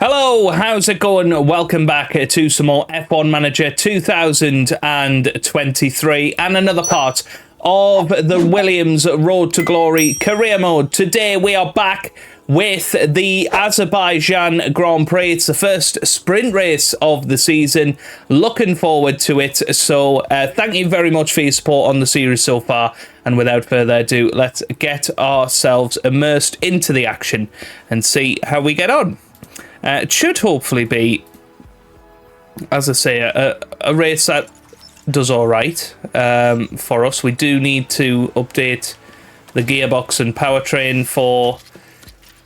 Hello, how's it going? Welcome back to some more F1 Manager 2023 and another part of the Williams Road to Glory career mode. Today we are back with the Azerbaijan Grand Prix. It's the first sprint race of the season. Looking forward to it. So thank you very much for your support on the series so far. And without further ado, let's get ourselves immersed into the action and see how we get on. It should hopefully be, as I say, a race that does all right for us. We do need to update the gearbox and powertrain for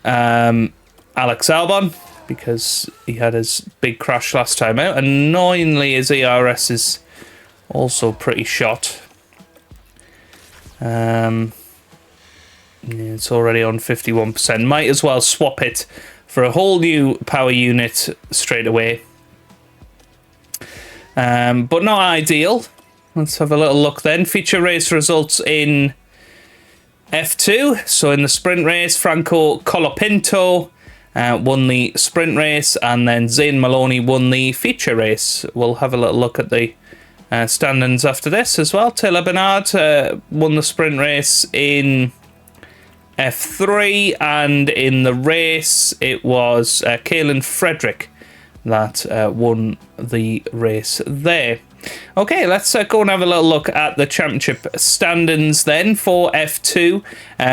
Alex Albon because he had his big crash last time out. Annoyingly, his ERS is also pretty shot. Yeah, it's already on 51%. Might as well swap it for a whole new power unit straight away. But not ideal. Let's have a little look then. Feature race results in F2. So in the sprint race, Franco Colapinto won the sprint race, and then Zane Maloney won the feature race. We'll have a little look at the standings after this as well. Taylor Bernard won the sprint race in F3, and in the race it was Caelan Frederick that won the race there. Okay, let's go and have a little look at the championship standings then for F2.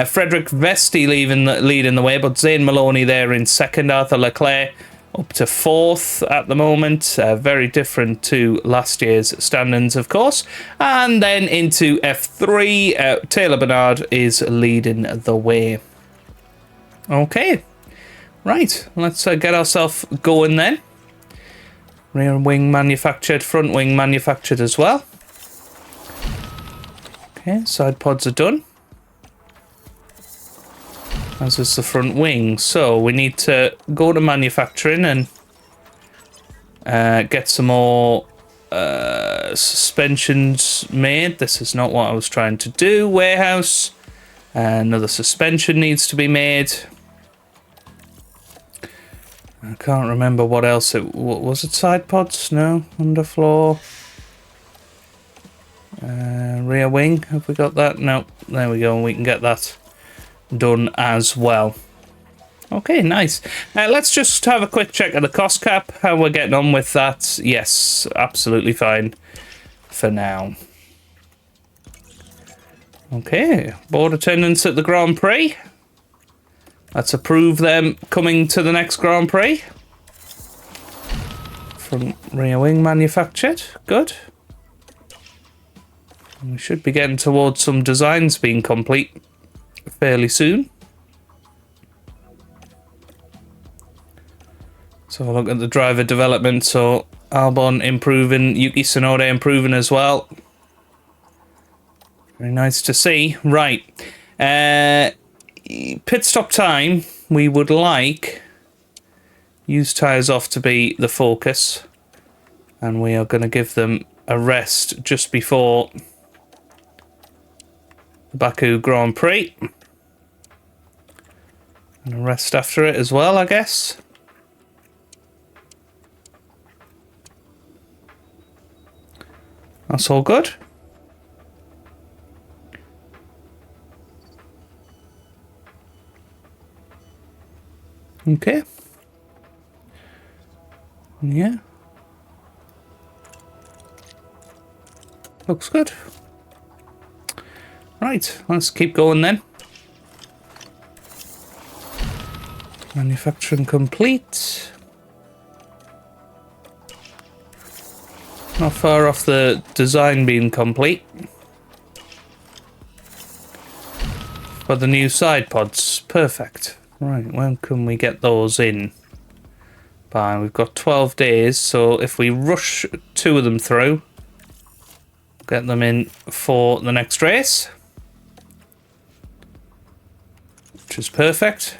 Frederick Vesti leading the way, but Zane Maloney there in second. Arthur Leclerc up to fourth at the moment. Very different to last year's standings, of course. And then into F3, Taylor Bernard is leading the way. Okay, right, let's get ourselves going then. Rear wing manufactured, front wing manufactured as well. Okay, side pods are done, as is the front wing. So we need to go to manufacturing and get some more suspensions made. This is not what I was trying to do. Warehouse. Another suspension needs to be made. I can't remember what else it was. It side pods? No. Underfloor. Rear wing. Have we got that? No. There we go. We can get that done as well. Okay, nice. Let's just have a quick check of the cost cap. How we're getting on with that. Yes, absolutely fine for now. Okay, board attendance at the Grand Prix. Let's approve them coming to the next Grand Prix. Front rear wing manufactured. Good. We should be getting towards some designs being complete fairly soon. So look at the driver development. So Albon improving, Yuki Tsunoda improving as well. Very nice to see. Right. Pit stop time. We would like used tyres off to be the focus. And we are going to give them a rest just before the Baku Grand Prix. And a rest after it as well, I guess. That's all good. Okay. Yeah. Looks good. Right, let's keep going then. Manufacturing complete. Not far off the design being complete. For the new side pods. Perfect. Right, when can we get those in? By we've got 12 days, so if we rush 2 of them through, get them in for the next race, which is perfect.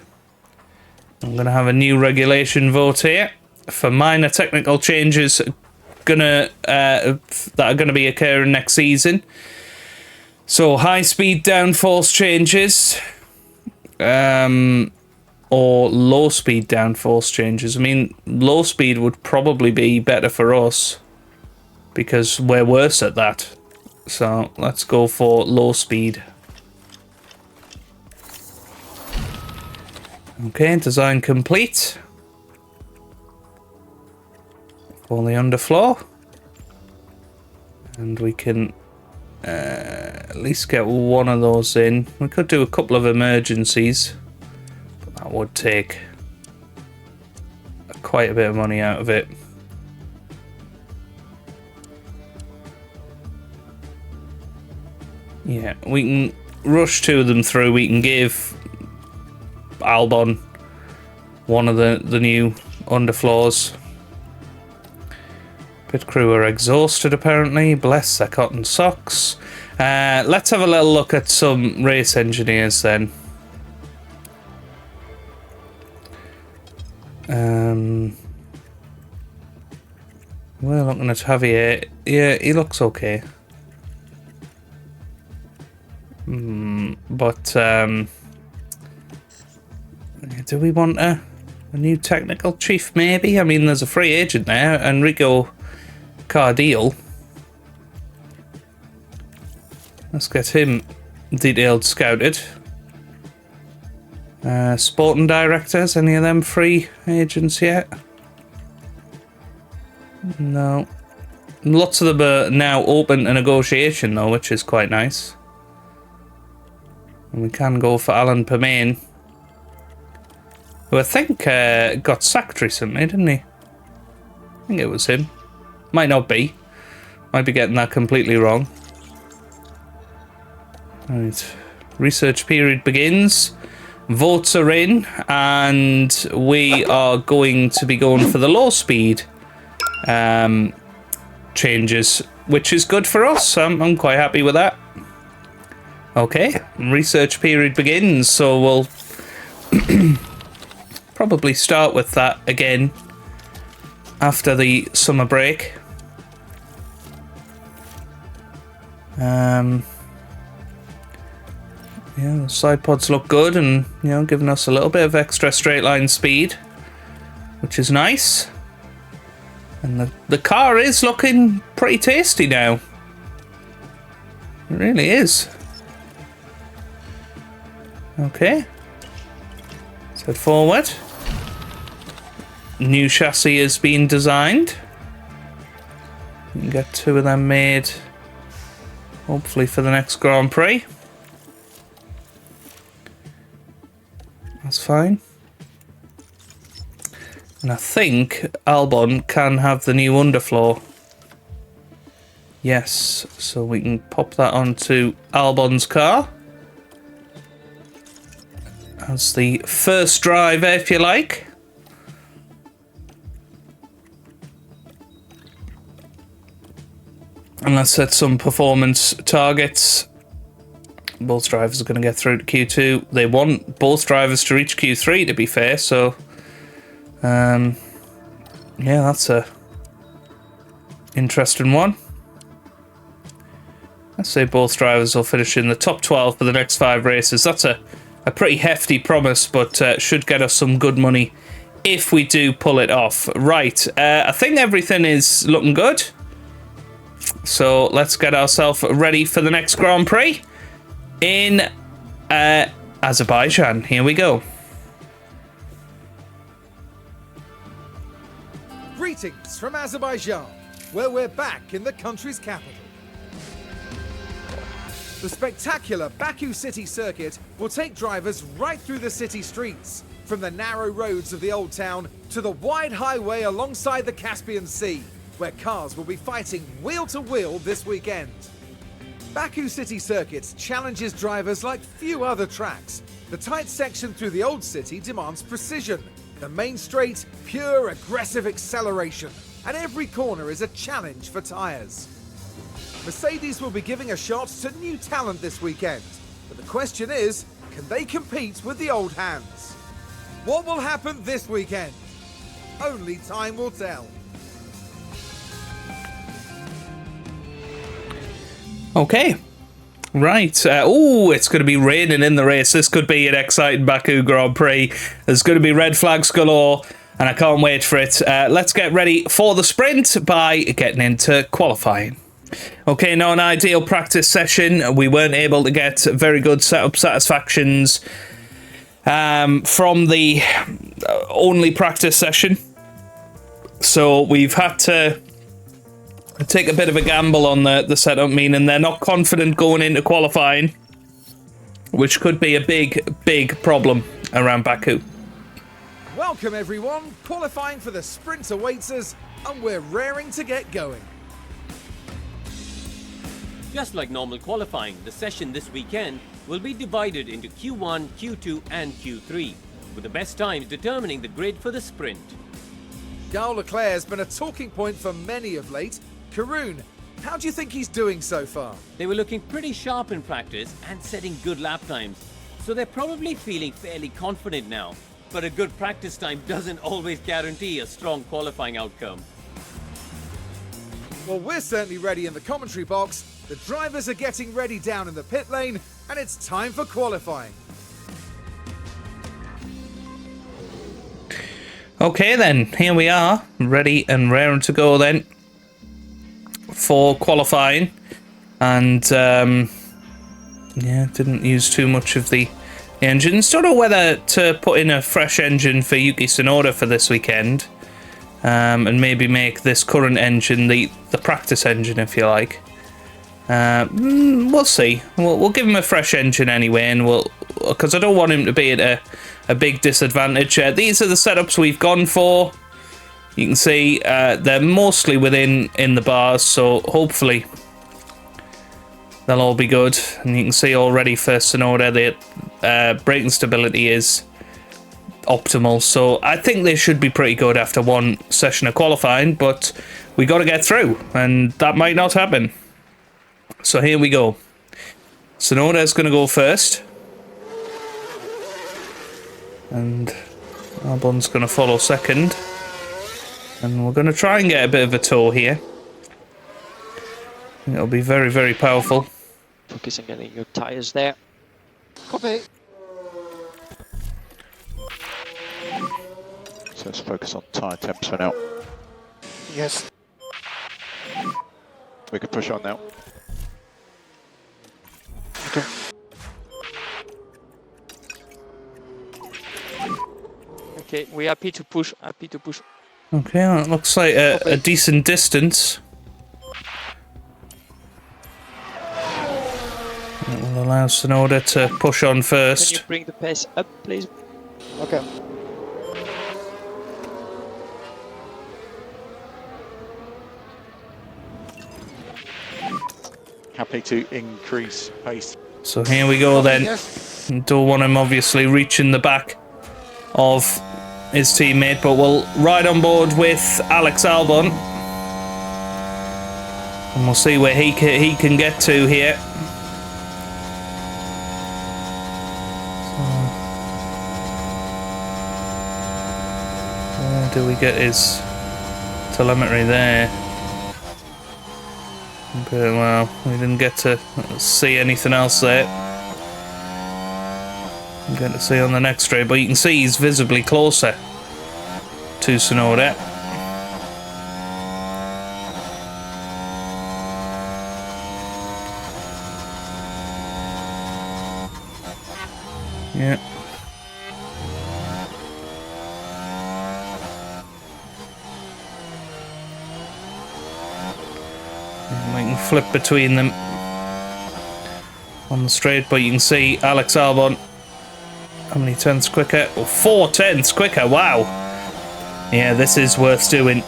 I'm going to have a new regulation vote here for minor technical changes that are going to be occurring next season. So high speed downforce changes, or low speed downforce changes. I mean, low speed would probably be better for us because we're worse at that. So let's go for low speed. Okay, design complete. For the underfloor. And we can at least get one of those in. We could do a couple of emergencies, but that would take quite a bit of money out of it. Yeah, we can rush two of them through. We can give Albon one of the new underfloors. Pit crew are exhausted apparently. Bless their cotton socks. Let's have a little look at some race engineers then. We're looking at Javier. Yeah, he looks okay. But do we want a new technical chief maybe? I mean, there's a free agent there, Enrico Cardiel. Let's get him detailed scouted. Sporting directors, any of them free agents yet? No. Lots of them are now open to negotiation though, which is quite nice. And we can go for Alan Permain, who I think got sacked recently, didn't he? I think it was him. Might not be. Might be getting that completely wrong. Right. Research period begins. Votes are in, and we are going to be going for the low speed changes, which is good for us. I'm quite happy with that. Okay, research period begins, so we'll probably start with that again after the summer break. Yeah, the side pods look good, and giving us a little bit of extra straight line speed, which is nice. And the car is looking pretty tasty now. It really is. Okay. Let's head forward. New chassis has been designed. We can get two of them made, hopefully for the next Grand Prix. That's fine. And I think Albon can have the new underfloor. Yes, so we can pop that onto Albon's car as the first driver, if you like. And let's set some performance targets. Both drivers are going to get through to Q2. They want both drivers to reach Q3, to be fair, so yeah, that's a interesting one. Let's say both drivers will finish in the top 12 for the next 5 races. That's a pretty hefty promise, but should get us some good money if we do pull it off. Right, I think everything is looking good. So let's get ourselves ready for the next Grand Prix in Azerbaijan. Here we go. Greetings from Azerbaijan, where we're back in the country's capital. The spectacular Baku city circuit will take drivers right through the city streets, from the narrow roads of the old town to the wide highway alongside the Caspian Sea, where cars will be fighting wheel to wheel this weekend. Baku City Circuit challenges drivers like few other tracks. The tight section through the old city demands precision. The main straight, pure aggressive acceleration. And every corner is a challenge for tyres. Mercedes will be giving a shot to new talent this weekend. But the question is, can they compete with the old hands? What will happen this weekend? Only time will tell. Okay, Right. Oh, it's going to be raining in the race. This could be an exciting Baku Grand Prix. There's going to be red flags galore, and I can't wait for it. Let's get ready for the sprint by getting into qualifying. Okay, now an ideal practice session. We weren't able to get very good setup satisfactions from the only practice session. So we've had to take a bit of a gamble on the setup, meaning they're not confident going into qualifying, which could be a big problem around Baku. Welcome everyone, qualifying for the sprint awaits us, and we're raring to get going. Just like normal qualifying, the session this weekend will be divided into Q1, Q2 and Q3, with the best times determining the grid for the sprint. Charles Leclerc has been a talking point for many of late. Karun, how do you think he's doing so far? They were looking pretty sharp in practice and setting good lap times, so they're probably feeling fairly confident now. But a good practice time doesn't always guarantee a strong qualifying outcome. Well, we're certainly ready in the commentary box. The drivers are getting ready down in the pit lane, and it's time for qualifying. Okay then, here we are, ready and raring to go then for qualifying. And yeah, didn't use too much of the engines. Don't know whether to put in a fresh engine for Yuki Tsunoda for this weekend, and maybe make this current engine the practice engine, if you like. We'll see. We'll give him a fresh engine anyway, and because I don't want him to be at a big disadvantage. These are the setups we've gone for. You can see they're mostly in the bars, so hopefully they'll all be good. And you can see already for Tsunoda the braking stability is optimal, so I think they should be pretty good after one session of qualifying, but we got to get through, and that might not happen. So here we go. Tsunoda's going to go first, and Albon's going to follow second, and we're going to try and get a bit of a tow here. It'll be very powerful. Focus on getting your tyres there. Copy. So let's focus on tyre temps for now. Yes. We can push on now. Okay. Okay, we're happy to push. Okay, that looks like a decent distance. That will allow Tsunoda to push on Can first. you bring the pace up, please? Okay. Happy to increase pace. So here we go then. Yes. Don't want him obviously reaching the back of his teammate, but we'll ride on board with Alex Albon. And we'll see where he can get to here. So, where do we get his telemetry there? But, well, we didn't get to see anything else there. We'll get to see on the next straight, but you can see he's visibly closer to Tsunoda. Yeah. We can flip between them on the straight, but you can see Alex Albon, how many tenths quicker? Oh, 4 tenths quicker, wow. Yeah, this is worth doing.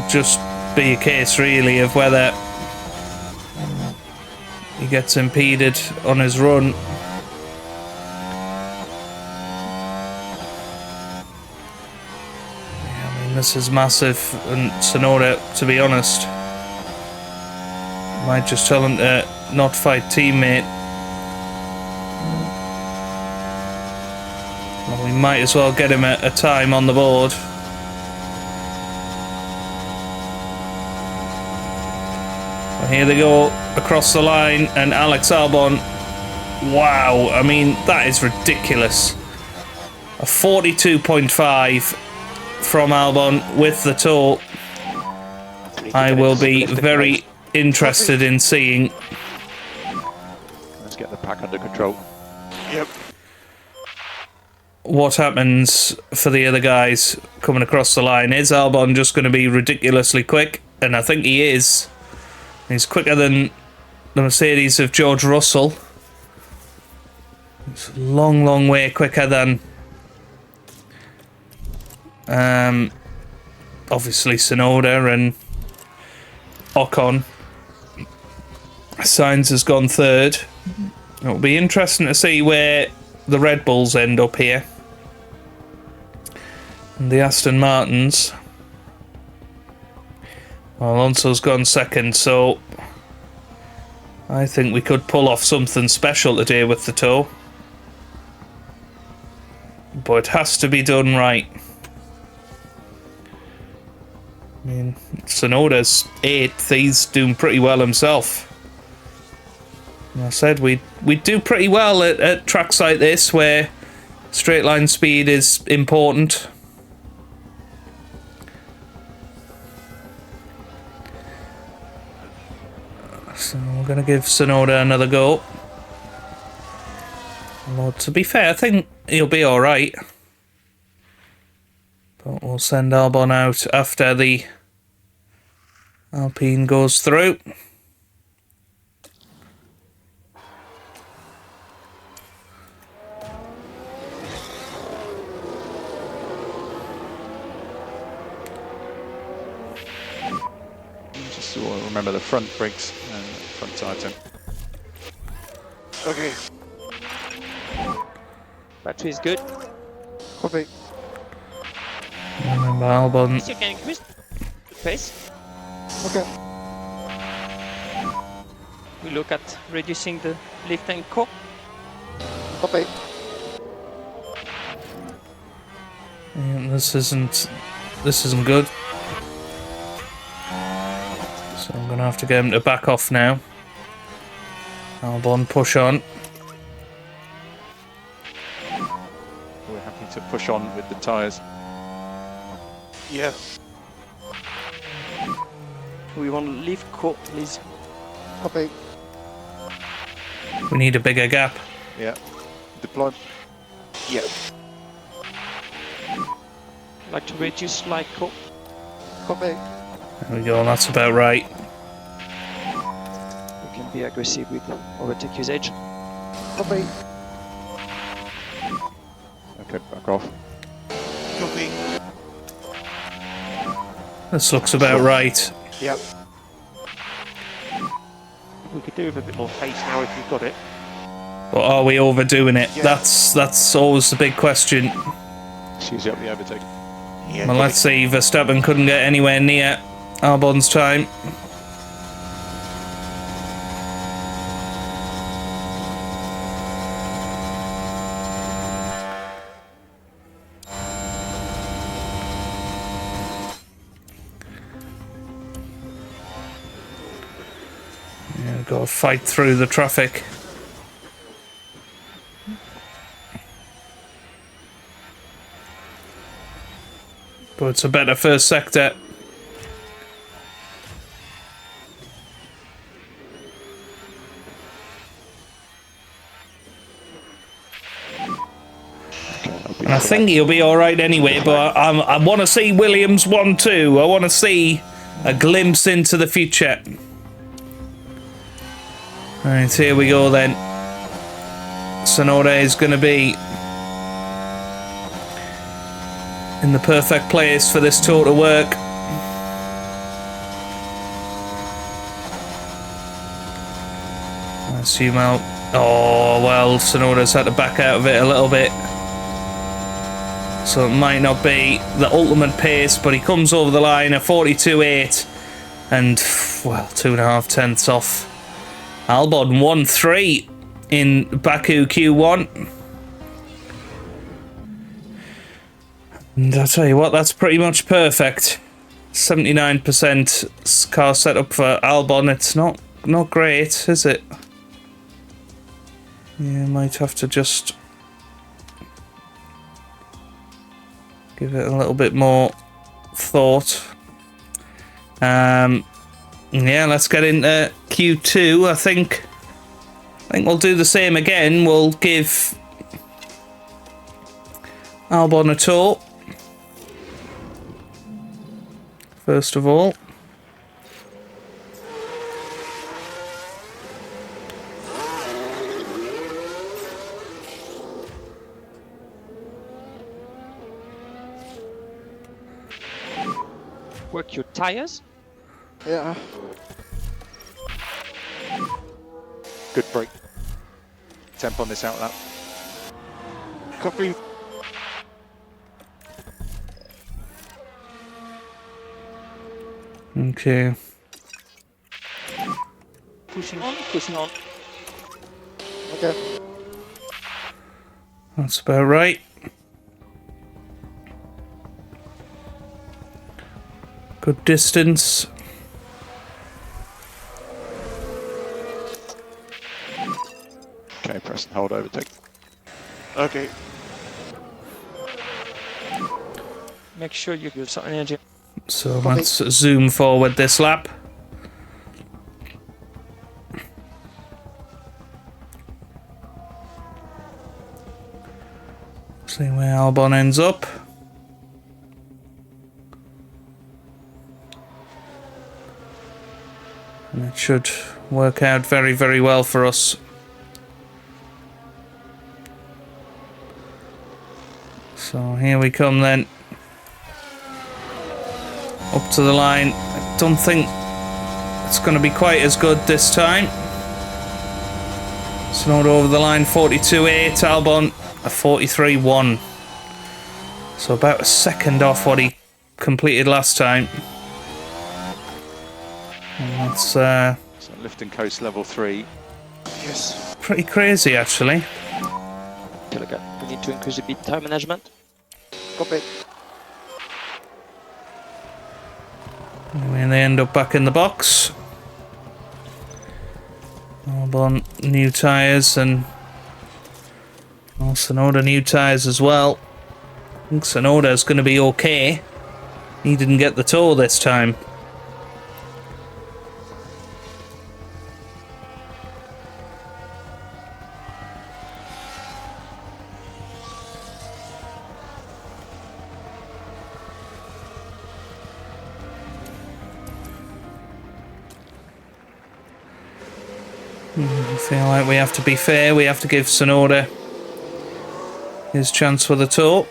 Just be a case really of whether he gets impeded on his run. Yeah, I mean, This is massive, and Sonoda, to be honest, might just tell him to not fight teammate. Well, we might as well get him a time on the board. Well, here they go across the line, and Alex Albon. Wow, I mean, that is ridiculous. A 42.5 from Albon with the tow. I will be very interested in seeing. Let's get the pack under control. Yep. What happens for the other guys coming across the line. Is Albon just going to be ridiculously quick? And I think he is. He's quicker than the Mercedes of George Russell. It's a long, long way quicker than obviously Sonoda and Ocon. Sainz has gone third. It'll be interesting to see where the Red Bulls end up here. And the Aston Martins. Well, Alonso's gone second, so I think we could pull off something special today with the tow. But it has to be done right. I mean, Sonoda's 8th. He's doing pretty well himself. And I said we'd do pretty well at tracks like this where straight line speed is important. So we're going to give Sonoda another go. Well, to be fair, I think he'll be alright. But we'll send Albon out after the Alpine goes through. Just remember the front brakes and front tire temp. Okay. Battery is good. Copy. Remember Albon. You can increase the pace. Okay. We look at reducing the lift and core. Copy. Yeah, this isn't good. So I'm gonna have to get him to back off now. Albon, push on. We're happy to push on with the tyres. Yeah. We want to leave core, please. Copy. We need a bigger gap. Yeah. Deploy. Yeah. Like to reduce light core. Copy. There we go, that's about right. You can be aggressive with overtake usage. Copy. Okay, back off. Copy. This looks about right. Yep. We could do with a bit more pace now if you've got it. But are we overdoing it? Yeah. That's always the big question. She's up the overtake. Yeah. Well, let's see. Verstappen couldn't get anywhere near Albon's time. Yeah, got to fight through the traffic. But it's a better first sector. And I think he'll be alright anyway, but I want to see Williams 1-2. I want to see a glimpse into the future. Alright, here we go then. Sonoda is going to be in the perfect place for this tour to work. I assume out. Oh, well, Sonoda's had to back out of it a little bit. So it might not be the ultimate pace, but he comes over the line at 42.8 and, well, 2.5 tenths off Albon. 1-3 in Baku Q1. And I'll tell you what, that's pretty much perfect. 79% car setup for Albon. It's not great, is it? Yeah, might have to just give it a little bit more thought. Yeah, let's get into Q2. I think we'll do the same again. We'll give Albon a tour. First of all. Work your tires. Yeah. Good brake. Temp on this out lap. Copy. Okay. Pushing on, pushing on. Okay. That's about right. Good distance. Okay, press and hold overtake. Okay. Make sure you give some energy. So let's zoom forward this lap. See where Albon ends up. And it should work out very, very well for us. So here we come then. Up to the line. I don't think it's going to be quite as good this time. Snowed over the line 42.8, Albon a 43.1. So about a second off what he completed last time. And that's So lift and coast level 3. Yes. pretty crazy actually. Okay, look at. We need to increase a bit tire management. Copy. And they end up back in the box. Albon new tyres and Sonoda new tyres as well. I think Sonoda's going to be okay. He didn't get the tour this time. I feel like we have to be fair. We have to give Sonoda his chance for the tour.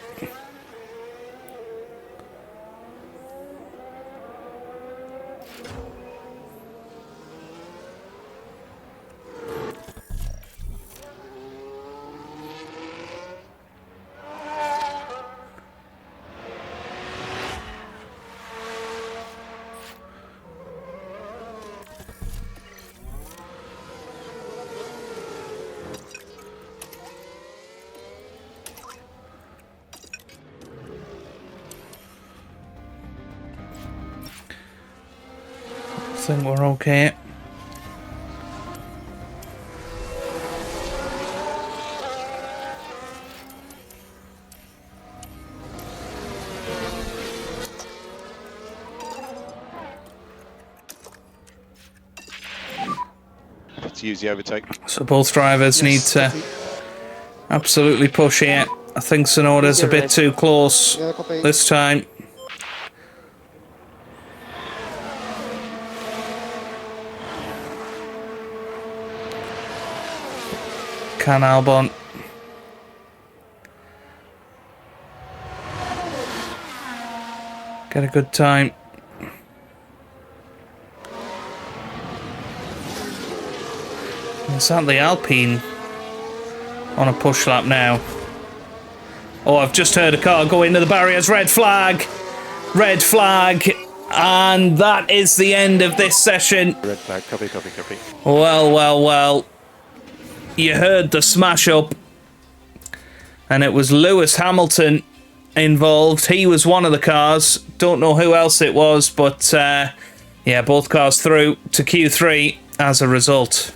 I think we're okay. To use the overtake. So both drivers need to absolutely push here. I think Sonoda's a bit too close Yeah, copy. this time. Can Albon get a good time? Is that the Alpine on a push lap now? Oh, I've just heard a car go into the barriers. Red flag. Red flag. And that is the end of this session. Red flag, copy, copy, copy. Well, well, well. You heard the smash up. And it was Lewis Hamilton involved. He was one of the cars. Don't know who else it was, but yeah, both cars through to Q3 as a result.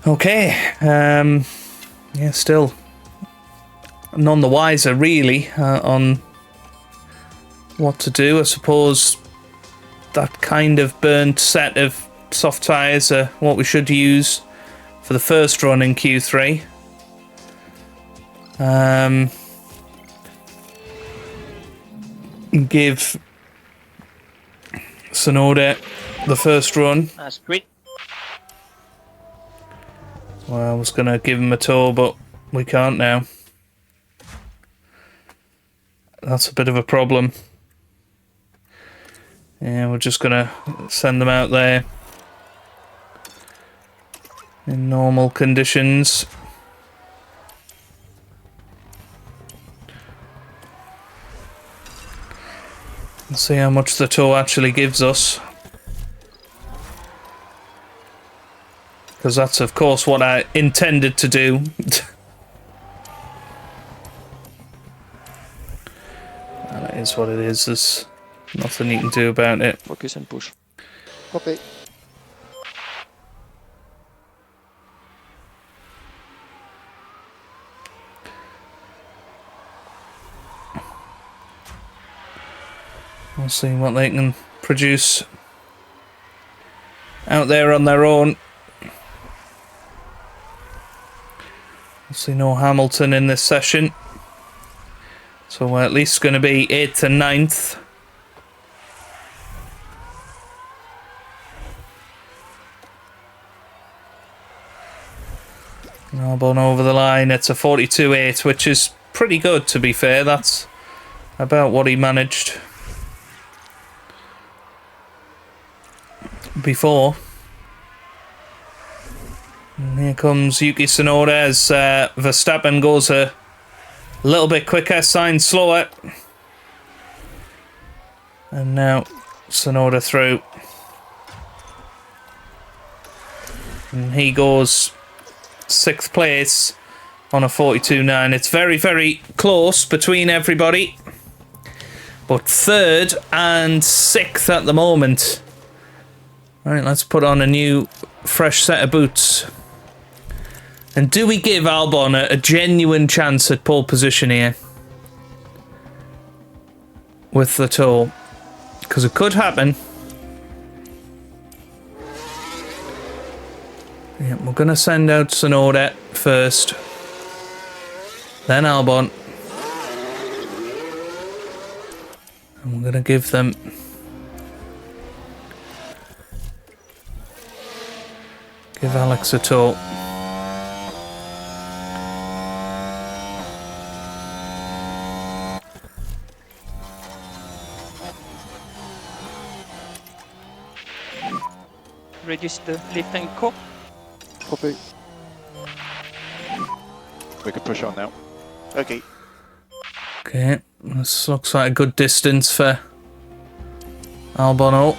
Okay. Yeah, still none the wiser, really, on what to do. I suppose that kind of burnt set of soft tyres are what we should use for the first run in Q3. Give Sonoda the first run. That's great. Well, I was going to give him a tour, but we can't now. That's a bit of a problem. Yeah, we're just going to send them out there in normal conditions. Let's see how much the tow actually gives us. Because that's, of course, what I intended to do. And it is what it is. There's nothing you can do about it. Focus and push. Copy. We'll see what they can produce out there on their own. We'll see no Hamilton in this session. So we're at least going to be 8th and 9th. Albon over the line. It's a 42.8, which is pretty good, to be fair. That's about what he managed before. And here comes Yuki Tsunoda as Verstappen goes a little bit quicker, Sainz slower. And now Tsunoda through. And he goes 6th place on a 42.9. It's very, very close between everybody. But 3rd and 6th at the moment. Alright, let's put on a new, fresh set of boots. And do we give Albon a genuine chance at pole position here? With the tow. Because it could happen. Yeah, we're going to send out Tsunoda first. Then Albon. And we're going to give them... Give Alex a tow. Reduce the lift and co. Copy. We can push on now. Okay. Okay, this looks like a good distance for Albon.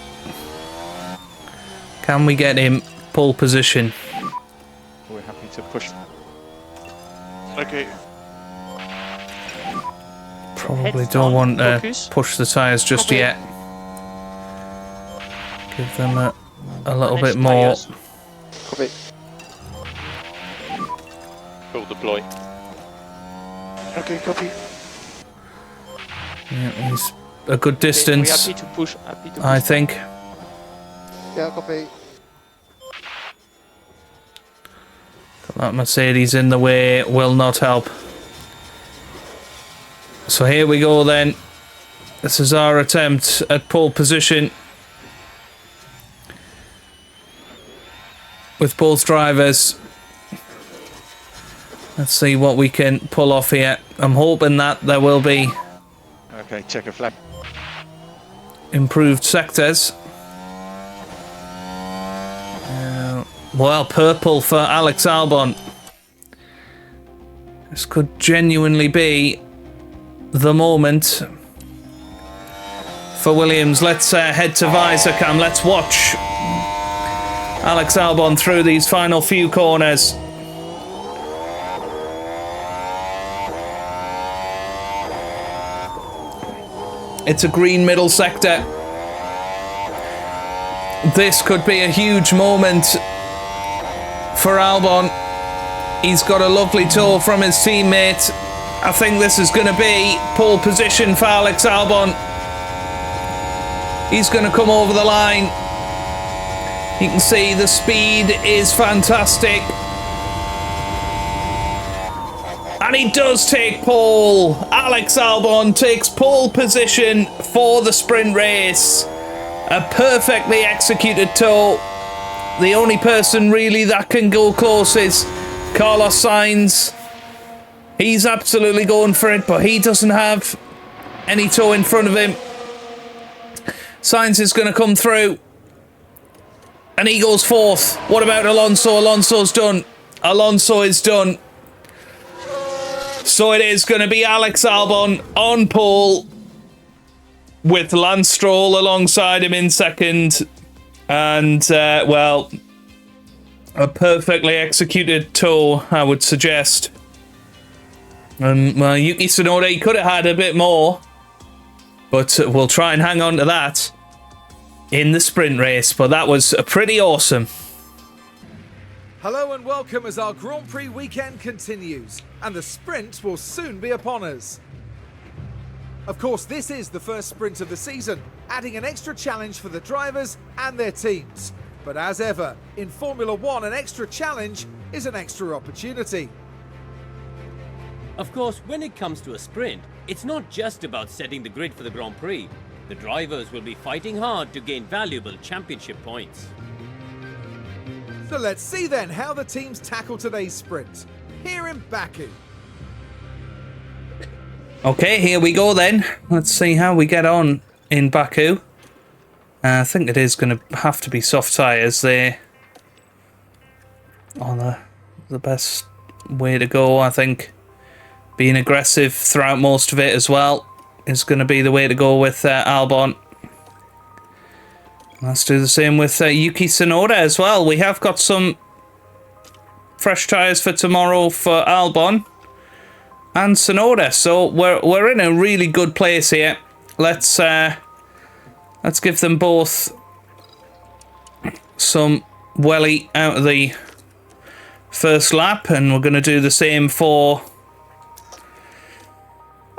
Can we get him pole position? We're happy to push. Okay. Probably Heads don't on, want to focus. push the tyres just Okay. yet. Give them a little Manage bit more. tyres. Copy. Full deploy. Okay, copy. Yeah, he's a good Okay, distance, we're happy to push. Happy to push. I think. Yeah, copy. That Mercedes in the way will not help. So here we go then. This is our attempt at pole position. With both drivers. Let's see what we can pull off here. I'm hoping that there will be Okay, check a flag. improved sectors. Well, purple for Alex Albon. This could genuinely be the moment for Williams. Let's head to visor cam. Let's watch Alex Albon through these final few corners. It's a green middle sector. This could be a huge moment for Albon. He's got a lovely tow from his teammate. I think this is going to be pole position for Alex Albon. He's going to come over the line. You can see the speed is fantastic. And he does take pole. Alex Albon takes pole position for the sprint race. A perfectly executed tow. The only person really that can go close is Carlos Sainz. He's absolutely going for it, but he doesn't have any tow in front of him. Sainz is going to come through. And he goes fourth. What about Alonso? Alonso's done. Alonso is done. So it is going to be Alex Albon on pole with Lance Stroll alongside him in second. And, well, a perfectly executed tow, I would suggest. And, well, Yuki Tsunoda, he could have had a bit more. But we'll try and hang on to that in the sprint race. But that was pretty awesome. Hello and welcome as our Grand Prix weekend continues, and the sprint will soon be upon us. Of course, this is the first sprint of the season, adding an extra challenge for the drivers and their teams. But as ever, in Formula One, an extra challenge is an extra opportunity. Of course, when it comes to a sprint, it's not just about setting the grid for the Grand Prix. The drivers will be fighting hard to gain valuable championship points. So let's see then how the teams tackle today's sprint, here in Baku. Okay, here we go then. Let's see how we get on in Baku. I think it is going to have to be soft tyres. They are the best way to go, I think. Being aggressive throughout most of it as well is going to be the way to go with Albon. Let's do the same with Yuki Tsunoda as well. We have got some fresh tyres for tomorrow for Albon and Tsunoda, so we're in a really good place here. Let's give them both some welly out of the first lap, and we're going to do the same for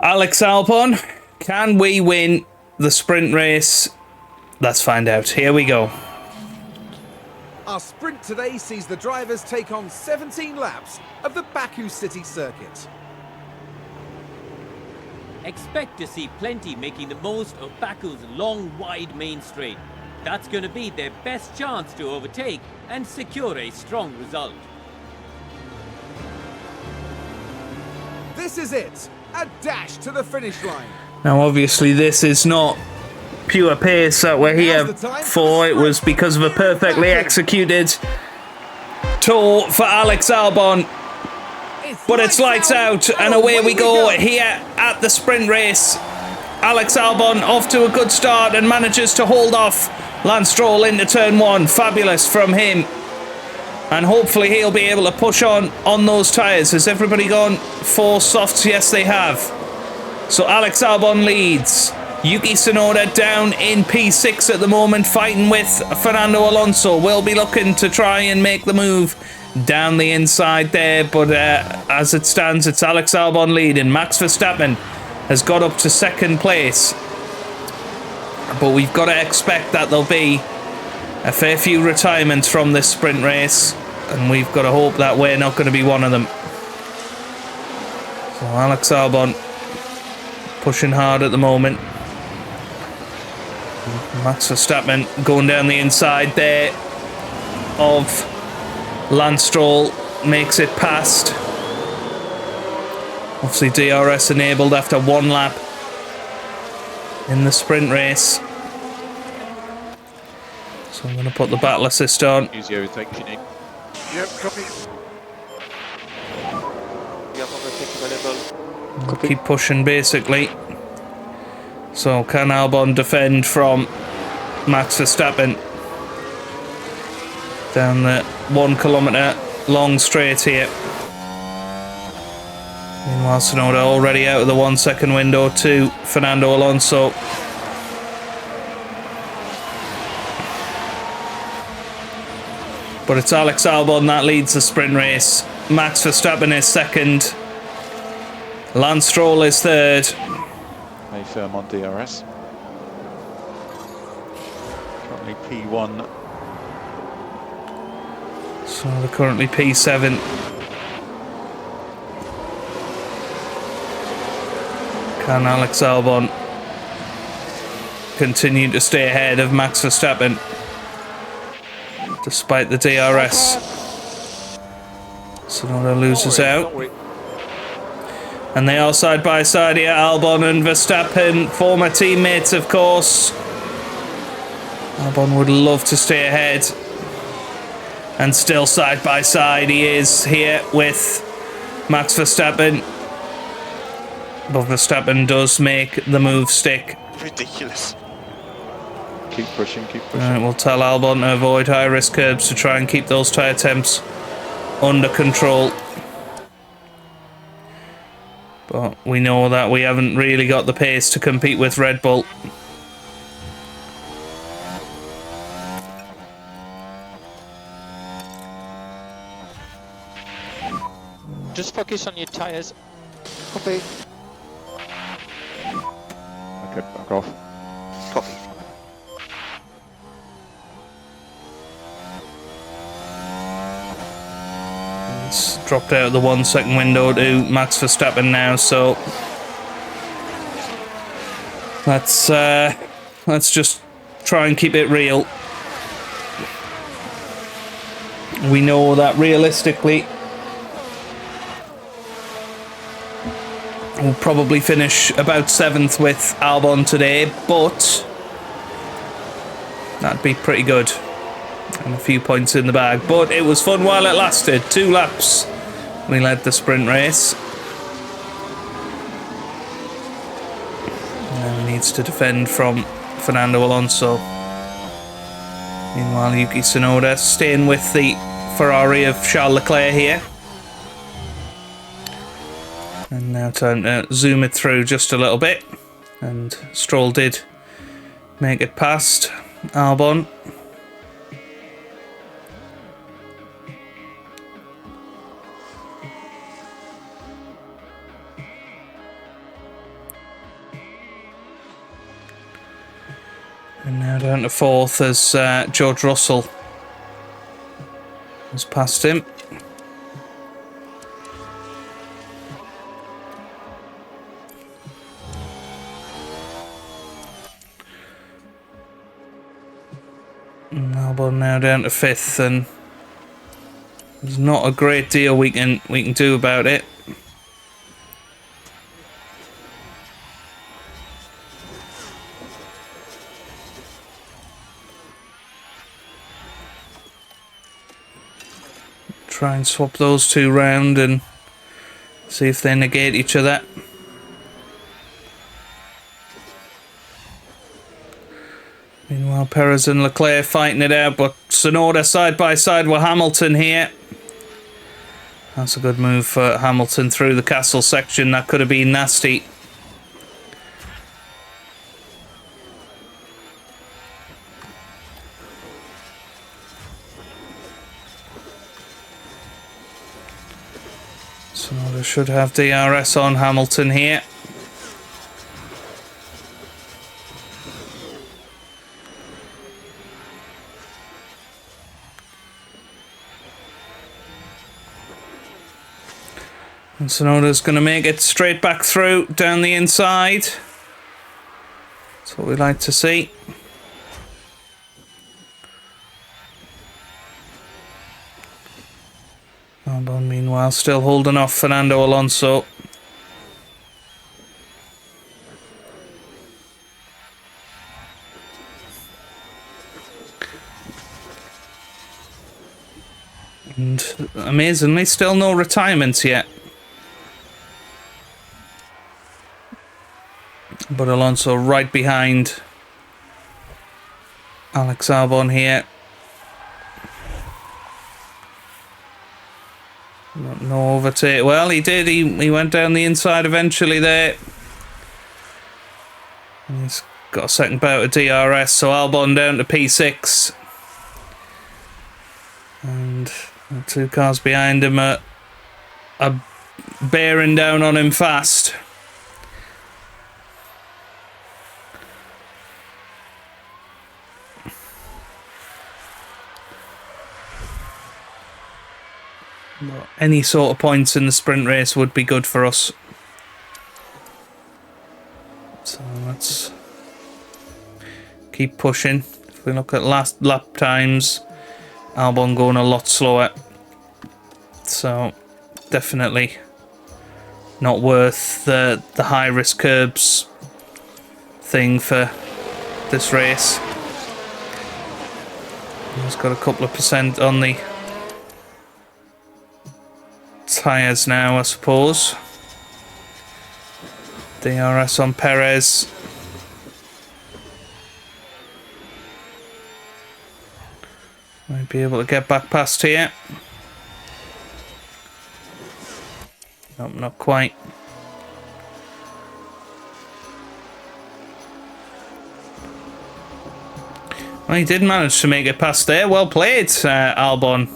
Alex Albon. Can we win the sprint race? Let's find out. Here we go. Our sprint today sees the drivers take on 17 laps of the Baku City Circuit. Expect to see plenty making the most of Baku's long, wide main straight. That's going to be their best chance to overtake and secure a strong result. This is it, a dash to the finish line. Now, obviously, this is not pure pace that we're here for. It was because of a perfectly executed tow for Alex Albon. But it's lights out, and away we go here at the sprint race. Alex Albon off to a good start and manages to hold off Lance Stroll into turn one. Fabulous from him. And hopefully he'll be able to push on those tyres. Has everybody gone for softs? Yes, they have. So Alex Albon leads. Yuki Tsunoda down in P6 at the moment, fighting with Fernando Alonso. Will be looking to try and make the move down the inside there, but as it stands, it's Alex Albon leading. Max Verstappen has got up to second place, but we've got to expect that there'll be a fair few retirements from this sprint race, and we've got to hope that we're not going to be one of them. So Alex Albon pushing hard at the moment. Max Verstappen going down the inside there of Lance Stroll, makes it past. Obviously DRS enabled after one lap in the sprint race. So I'm going to put the battle assist on. Use the overtake if you need. Yep, copy. You have overtaken available. Keep pushing, basically. So can Albon defend from Max Verstappen down the 1 kilometre long straight here? Meanwhile, Tsunoda already out of the 1 second window to Fernando Alonso. But it's Alex Albon that leads the sprint race. Max Verstappen is second. Lance Stroll is third. Stay firm on DRS. Currently P1. So they're currently P7. Can Alex Albon continue to stay ahead of Max Verstappen despite the DRS? Tsunoda loses out. And they are side by side here, Albon and Verstappen, former teammates of course. Albon would love to stay ahead. And still side by side he is here with Max Verstappen. But Verstappen does make the move stick. Ridiculous. Keep pushing, keep pushing. Alright, we'll tell Albon to avoid high risk curbs to try and keep those tyre temps under control. But we know that we haven't really got the pace to compete with Red Bull. Just focus on your tires. Copy. Okay, back off. Copy. It's dropped out of the 1 second window to Max Verstappen now, so let's just try and keep it real. We know that realistically we'll probably finish about 7th with Albon today, but that'd be pretty good. And a few points in the bag. But it was fun while it lasted. 2 laps. We led the sprint race. Now he needs to defend from Fernando Alonso. Meanwhile, Yuki Tsunoda staying with the Ferrari of Charles Leclerc here. And now time to zoom it through just a little bit. And Stroll did make it past Albon. And now down to 4th as George Russell has passed him. Albon now down to 5th, and there's not a great deal we can do about it. Try and swap those 2 round and see if they negate each other. Meanwhile, Perez and Leclerc fighting it out, but Tsunoda side by side with Hamilton here. That's a good move for Hamilton through the castle section. That could have been nasty. Tsunoda should have DRS on Hamilton here. And Tsunoda's going to make it straight back through down the inside. That's what we like to see. Albon, meanwhile, still holding off Fernando Alonso. And amazingly, still no retirements yet. But Alonso right behind Alex Albon here. No overtake. Well, he did. He went down the inside eventually there. He's got a second bout of DRS, so Albon down to P6. And the two cars behind him are bearing down on him fast. But any sort of points in the sprint race would be good for us. So let's keep pushing. If we look at last lap times, Albon going a lot slower. So definitely not worth the high risk curbs thing for this race. He's got a couple of percent on the tyres now, I suppose. DRS on Perez. Might be able to get back past here. Nope, not quite. Well, he did manage to make it past there. Well played, Albon.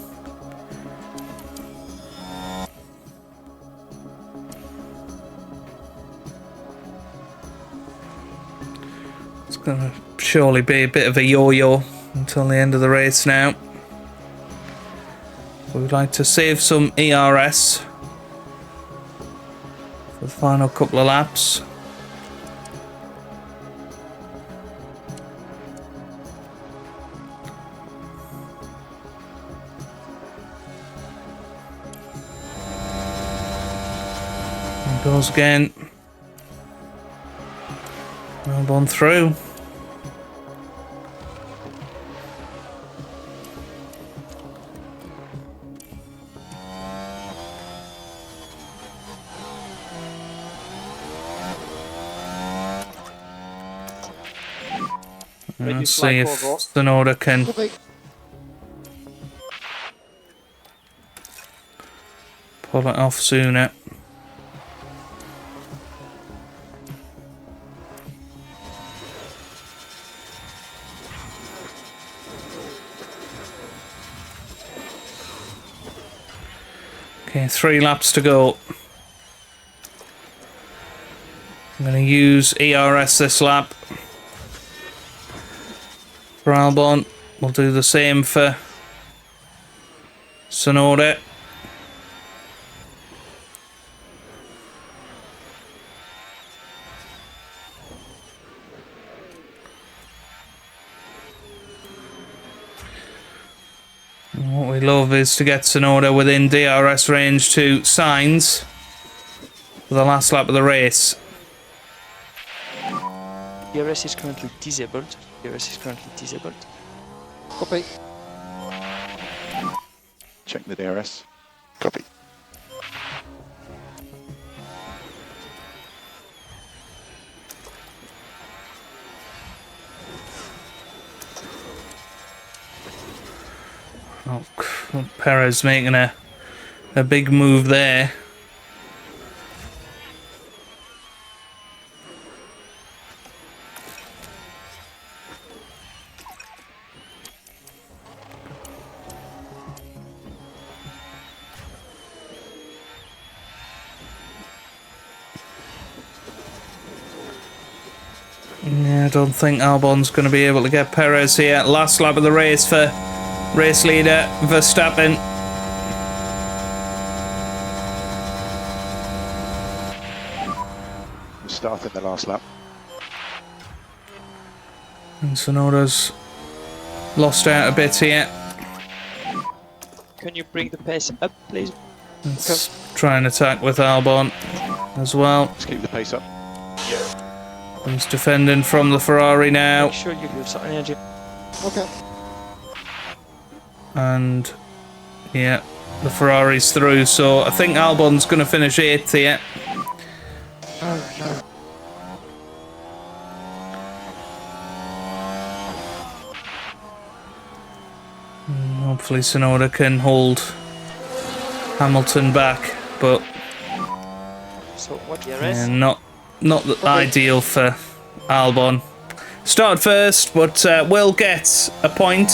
It's going to surely be a bit of a yo-yo until the end of the race now. We'd like to save some ERS for the final couple of laps. There goes again. Albon through. Let's see if Tsunoda can pull it off sooner. Okay, 3 laps to go. I'm going to use ERS this lap. For Albon, we'll do the same for Tsunoda. What we love is to get Tsunoda within DRS range to Sainz for the last lap of the race. DRS is currently disabled. DRS is currently disabled. Copy. Check the DRS. Copy. Oh, Perez making a big move there. Yeah, I don't think Albon's going to be able to get Perez here. Last lap of the race for race leader Verstappen. Start in the last lap. And Tsunoda's lost out a bit here. Can you bring the pace up, please? Let's try and attack with Albon as well. Let's keep the pace up. He's defending from the Ferrari now. Make sure you give some energy. Okay. And yeah, the Ferrari's through, so I think Albon's going to finish 8th here. Hopefully Tsunoda can hold Hamilton back, but So what DRS? yeah, not ideal for Albon. Started first, but will get a point,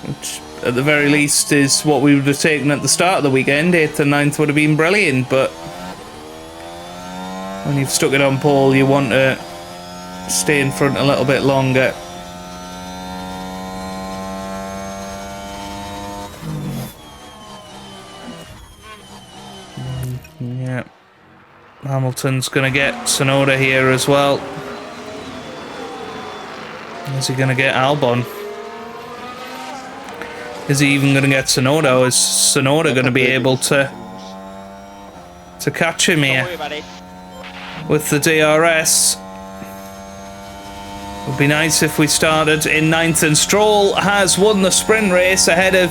which at the very least is what we would have taken at the start of the weekend. 8th and 9th would have been brilliant, but when you've stuck it on pole, you want to stay in front a little bit longer. Yeah, Hamilton's going to get Tsunoda here as well. Is he going to get Albon? Is he even going to get Tsunoda? Or is Tsunoda going to be able to catch him Don't here worry about it. with the DRS? It would be nice if we started in 9th, and Stroll has won the sprint race ahead of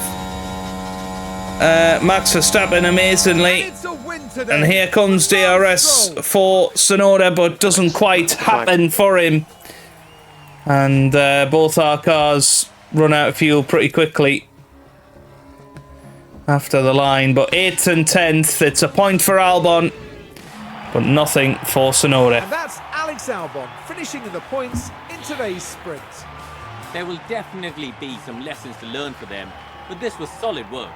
Max Verstappen amazingly. It's a win today. And here comes DRS for Tsunoda, but doesn't quite happen for him. And both our cars run out of fuel pretty quickly after the line. But 8th and 10th, it's a point for Albon, but nothing for Tsunoda. And that's Alex Albon finishing in the points in today's sprint. There will definitely be some lessons to learn for them, but this was solid work.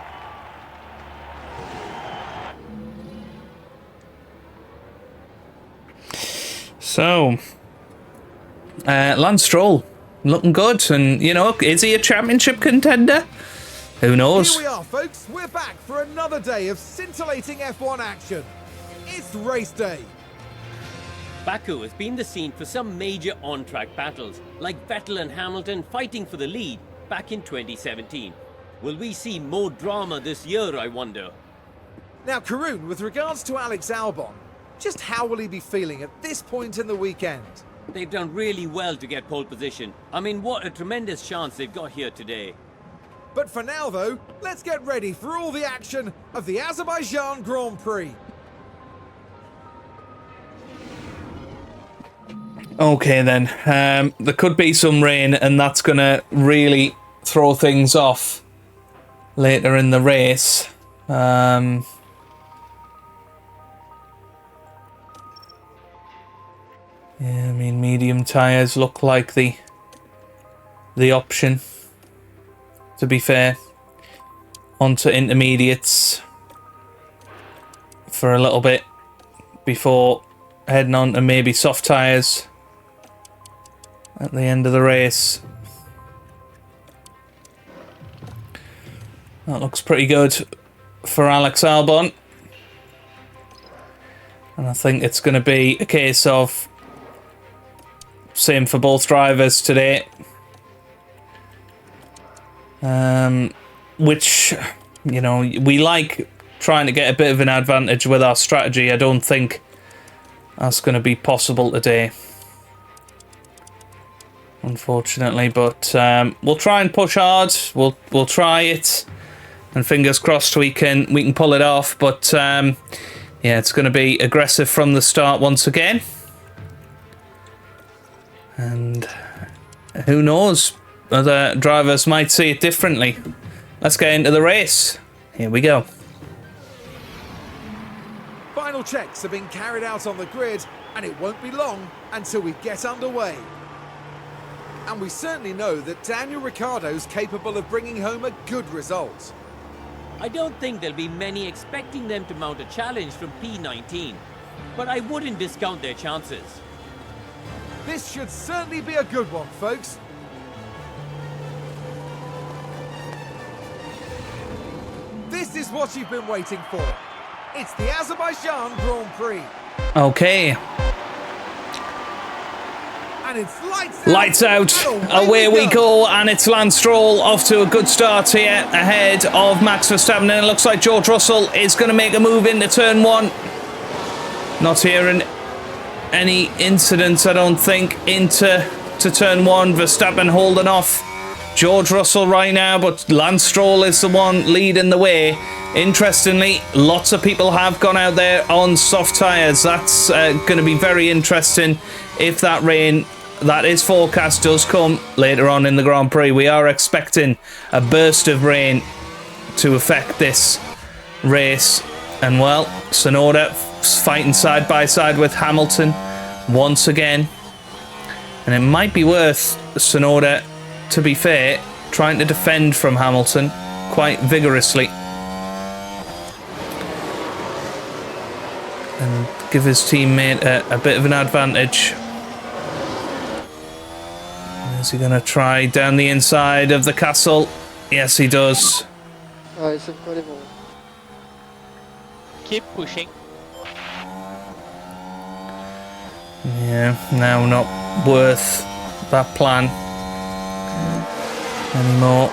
So, Lance Stroll looking good, and you know, is he a championship contender? Who knows? Here we are, folks. We're back for another day of scintillating F1 action. It's race day. Baku has been the scene for some major on-track battles, like Vettel and Hamilton fighting for the lead back in 2017. Will we see more drama this year, I wonder? Now, Karun, with regards to Alex Albon, just how will he be feeling at this point in the weekend? They've done really well to get pole position. I mean, what a tremendous chance they've got here today. But for now, though, let's get ready for all the action of the Azerbaijan Grand Prix. Okay then, there could be some rain, and that's going to really throw things off later in the race. Yeah, I mean, medium tyres look like the option, to be fair. Onto intermediates for a little bit before heading on to maybe soft tyres at the end of the race. That looks pretty good for Alex Albon. And I think it's going to be a case of same for both drivers today. Which, you know, we like trying to get a bit of an advantage with our strategy. I don't think that's going to be possible today, unfortunately. But we'll try and push hard. We'll try it, and fingers crossed we can pull it off. But yeah, it's going to be aggressive from the start once again. And who knows, other drivers might see it differently. Let's get into the race. Here we go. Final checks are being carried out on the grid, and it won't be long until we get underway. And we certainly know that Daniel Ricciardo's capable of bringing home a good result. I don't think there'll be many expecting them to mount a challenge from P19, but I wouldn't discount their chances. This should certainly be a good one, folks. This is what you've been waiting for. It's the Azerbaijan Grand Prix. Okay. And it's Lights out. Away we go. And it's Lance Stroll off to a good start here ahead of Max Verstappen. And it looks like George Russell is going to make a move into turn one. Not hearing any incidents, I don't think, into turn one. Verstappen holding off George Russell right now, but Lance Stroll is the one leading the way. Interestingly, lots of people have gone out there on soft tyres. That's going to be very interesting if that rain that is forecast does come later on in the Grand Prix. We are expecting a burst of rain to affect this race. And well, Tsunoda fighting side by side with Hamilton once again. And it might be worth Tsunoda, to be fair, trying to defend from Hamilton quite vigorously. And give his teammate a bit of an advantage. Is he going to try down the inside of the castle? Yes, he does. Oh, it's incredible. Keep pushing. Yeah, now not worth that plan anymore.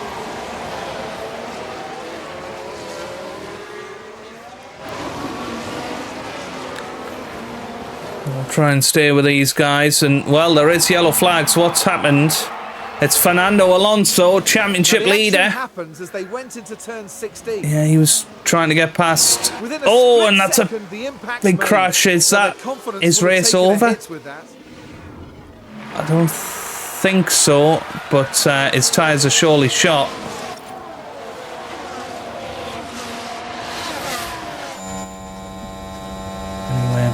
We'll try and stay with these guys, and well, there is yellow flags. What's happened? It's Fernando Alonso, championship Now, the leader. action happens as they went into turn 16. Yeah, he was trying to get past. Within a Oh, split and that's a second, the impact's big made. crash. Is But that their confidence his would have race taken a over? hit with that. I don't think so, but his tyres are surely shot. Anyway.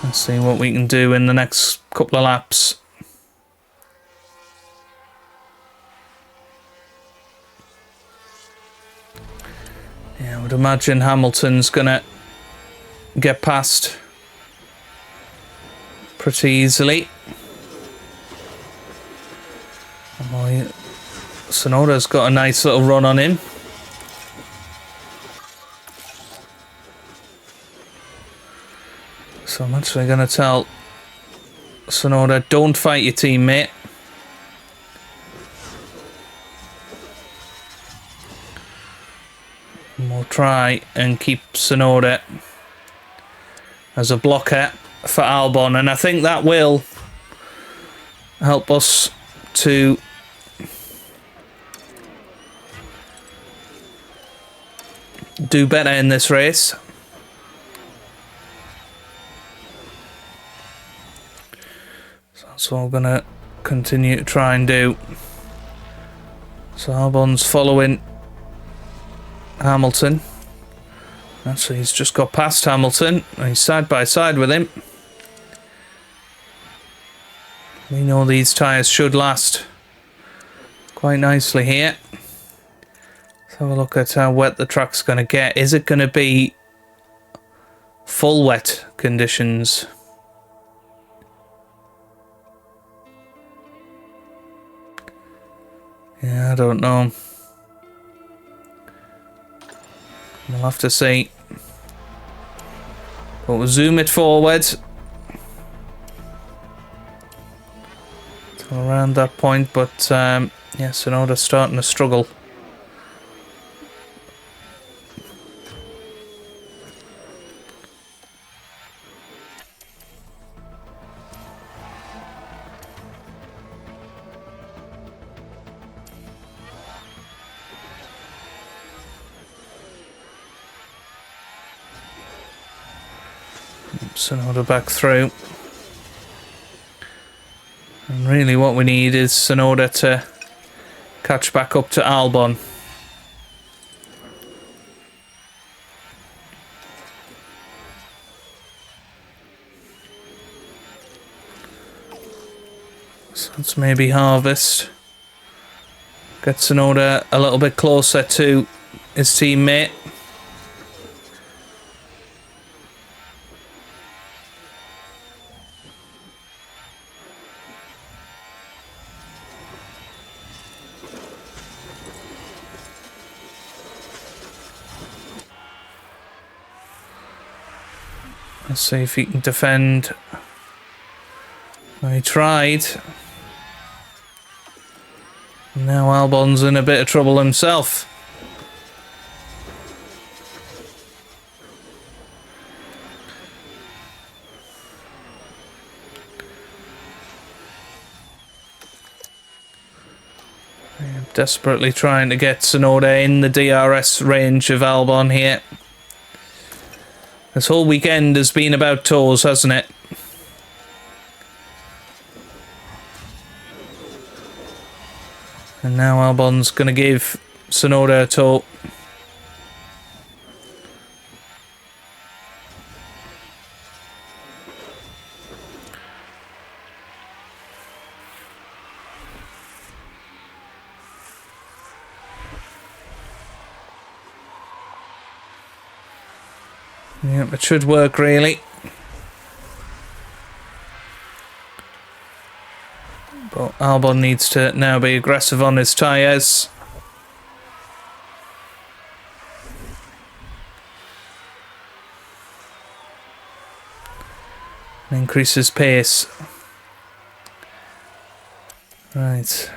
Let's see what we can do in the next couple of laps. Yeah, I would imagine Hamilton's gonna get past pretty easily. Oh, Tsunoda's got a nice little run on him. So I'm actually going to tell Tsunoda, don't fight your teammate. And we'll try and keep Tsunoda as a blocker for Albon, and I think that will help us to do better in this race. So that's what we're going to continue to try and do. So Albon's following Hamilton. Actually, he's just got past Hamilton. He's side by side with him. We know these tyres should last quite nicely here. Let's have a look at how wet the track's going to get. Is it going to be full wet conditions? Yeah, I don't know. We'll have to see. But we'll zoom it forward to around that point, but yeah, Tsunoda's starting to struggle. Tsunoda back through. And really what we need is Tsunoda to catch back up to Albon. So let's maybe harvest. Get Tsunoda a little bit closer to his teammate. Let's see if he can defend. He tried. Now Albon's in a bit of trouble himself. I'm desperately trying to get Tsunoda in the DRS range of Albon here. This whole weekend has been about tours, hasn't it? And now Albon's going to give Sonoda a tour. Yep, it should work, really. But Albon needs to now be aggressive on his tyres. Increase his pace. Right.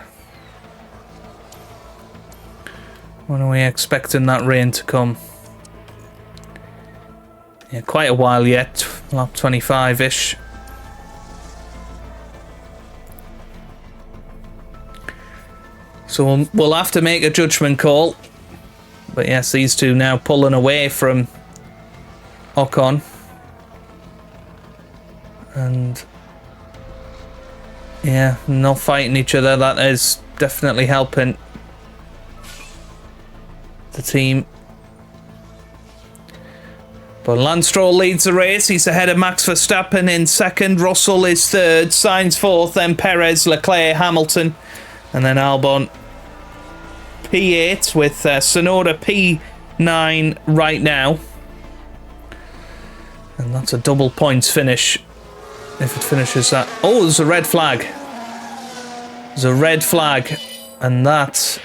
When are we expecting that rain to come? Yeah, quite a while yet. Lap 25-ish. So we'll have to make a judgment call. But yes, these two now pulling away from Ocon. And yeah, not fighting each other. That is definitely helping the team. But Lance Stroll leads the race. He's ahead of Max Verstappen in second. Russell is third. Sainz fourth. Then Perez, Leclerc, Hamilton. And then Albon P8 with Sonoda P9 right now. And that's a double points finish if it finishes that. Oh, there's a red flag. There's a red flag. And that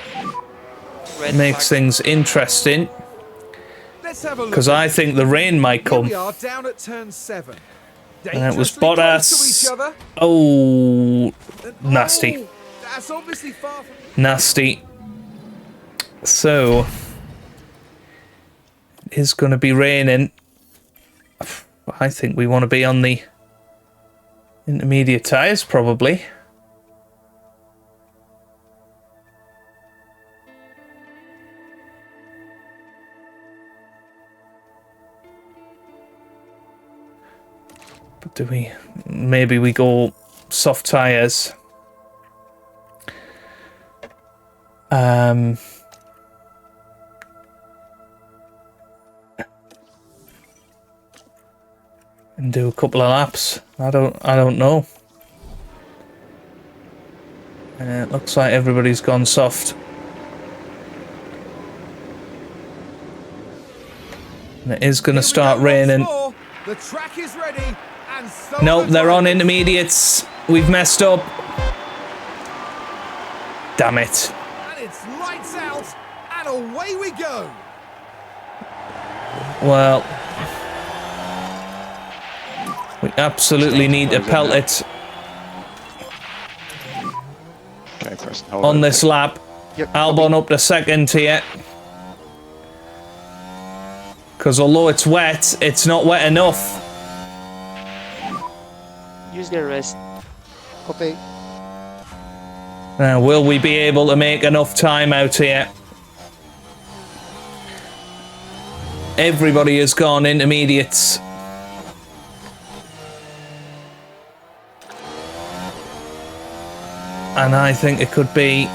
makes things interesting. Because I think the rain might come. We are down at turn 7. And it was Bottas. Oh, nasty. Oh, that's obviously far from... Nasty. So, it is going to be raining. I think we want to be on the intermediate tyres, probably. But do we... Maybe we go soft tyres. And do a couple of laps. I don't know. It looks like everybody's gone soft. And it is going to start raining. The track is ready. And so nope, they're on intermediates. We've messed up. Damn it. And it's lights out, and away we go. Well, we absolutely need to pelt it on this lap. Albon up to second here. Because although it's wet, it's not wet enough. Use their rest. Copy. Now, will we be able to make enough time out here? Everybody has gone intermediates. And I think it could be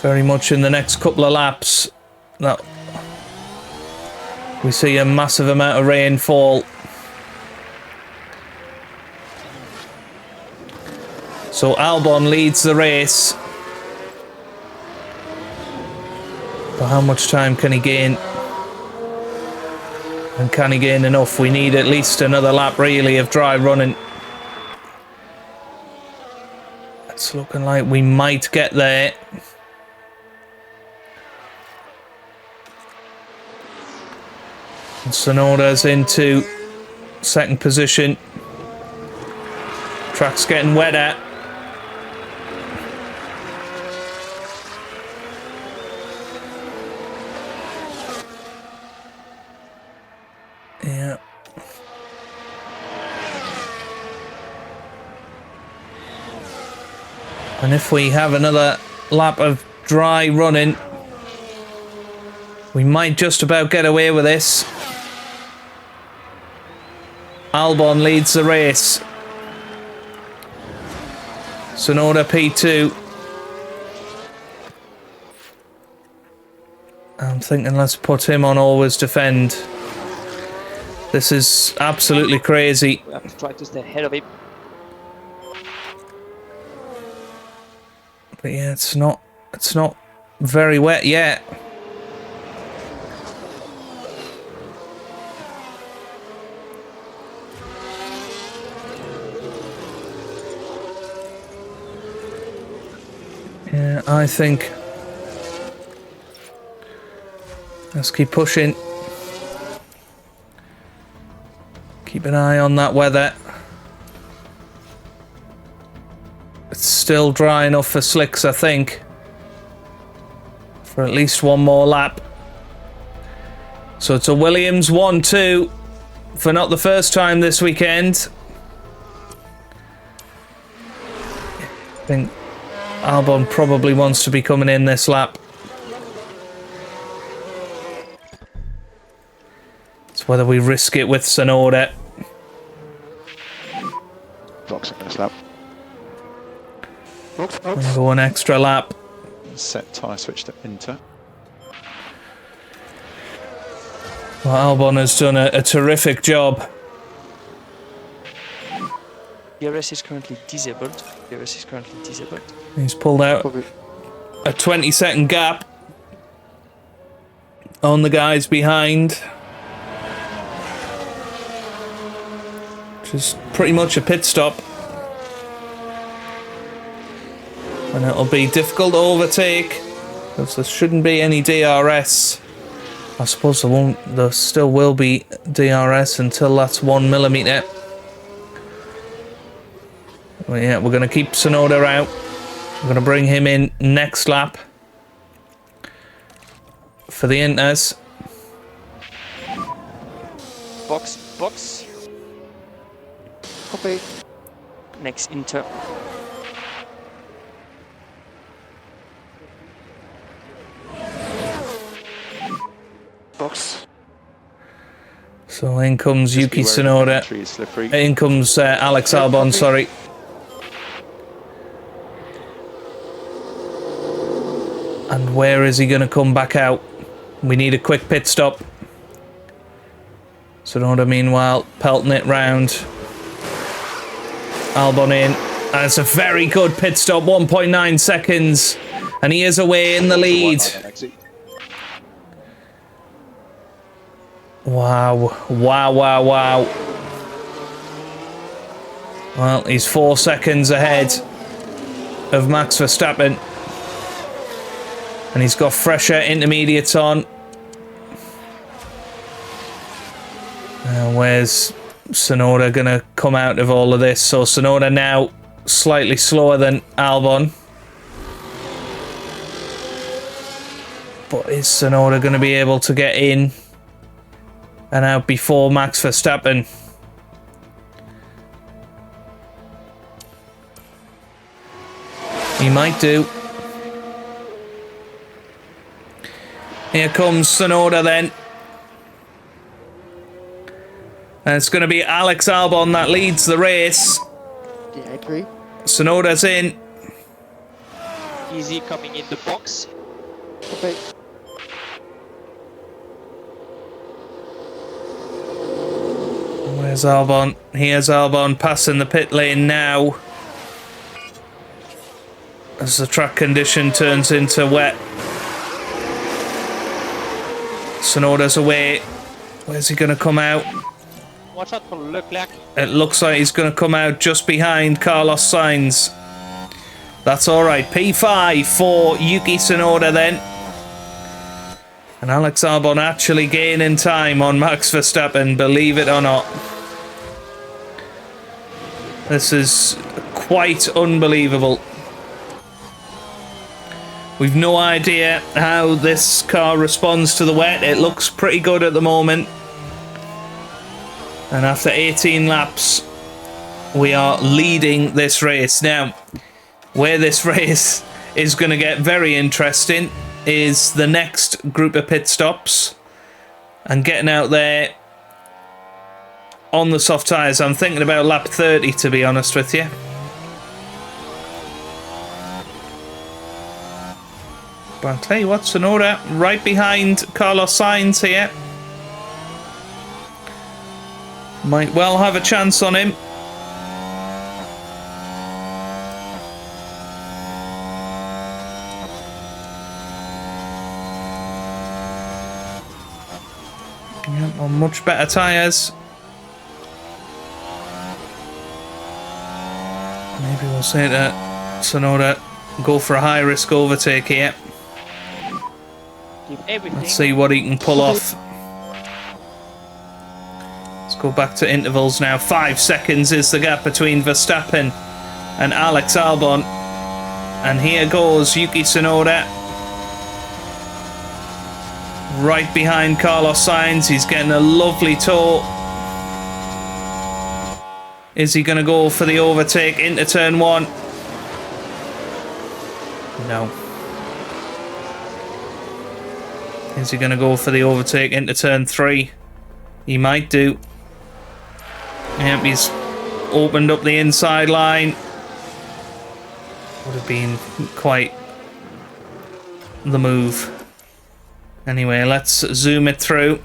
very much in the next couple of laps that we see a massive amount of rainfall. So Albon leads the race. But how much time can he gain? And can he gain enough? We need at least another lap, really, of dry running. It's looking like we might get there. And Tsunoda's into second position. Track's getting wetter. Yeah. And if we have another lap of dry running, we might just about get away with this. Albon leads the race. Sonoda P2. I'm thinking let's put him on always defend. This is absolutely crazy. We have to try to stay ahead of him. But yeah, it's not very wet yet. Yeah, I think let's keep pushing. Keep an eye on that weather. It's still dry enough for slicks, I think, for at least one more lap. So it's a Williams 1-2 for not the first time this weekend. I think Albon probably wants to be coming in this lap. It's whether we risk it with Sonoda. Boxing this lap. Box, And box. go an extra lap. Set tyre switch to Inter. Well, Albon has done a terrific job. DRS is currently disabled. He's pulled out Probably. a 20-second gap on the guys behind. Which is pretty much a pit stop. And it'll be difficult to overtake because there shouldn't be any DRS. I suppose there still will be DRS until that's 1 millimeter. Well, yeah, we're going to keep Sonoda out. We're going to bring him in next lap for the Inters. Box. Copy. Next Inter. Box. So in comes Just be Yuki wary of the Tsunoda. entry is slippery. In comes Alex Albon, sorry. And where is he going to come back out? We need a quick pit stop. Tsunoda, meanwhile, pelting it round. Albon in. And it's a very good pit stop, 1.9 seconds. And he is away in the lead. Wow. Well, he's 4 seconds ahead of Max Verstappen. And he's got fresher intermediates on. Where's Tsunoda going to come out of all of this? So Tsunoda now slightly slower than Albon. But is Tsunoda going to be able to get in and out before Max Verstappen? He might do. Here comes Tsunoda then. And it's going to be Alex Albon that leads the race. Yeah, I agree. Tsunoda's in. Easy coming in the box. Copy. Where's Albon? Here's Albon passing the pit lane now. As the track condition turns into wet. Tsunoda's away. Where's he going to come out? Watch out for Leclerc. It looks like he's going to come out just behind Carlos Sainz. That's alright. P5 for Yuki Tsunoda then. And Alex Albon actually gaining time on Max Verstappen, believe it or not. This is quite unbelievable. We've no idea how this car responds to the wet. It looks pretty good at the moment. And after 18 laps, we are leading this race. Now, where this race is going to get very interesting is the next group of pit stops and getting out there on the soft tyres. I'm thinking about lap 30, to be honest with you. But I'll tell you what, Tsunoda right behind Carlos Sainz here. Might well have a chance on him. Yep, on much better tyres. Maybe we'll say to Tsunoda, go for a high-risk overtake here. Give everything. Let's see what he can pull off. Let's go back to intervals now. 5 seconds is the gap between Verstappen and Alex Albon. And here goes Yuki Tsunoda. Right behind Carlos Sainz. He's getting a lovely tow. Is he going to go for the overtake into turn 1? No. Is he going to go for the overtake into turn 3? He might do. Yep, he's opened up the inside line. Would have been quite the move. Anyway, let's zoom it through.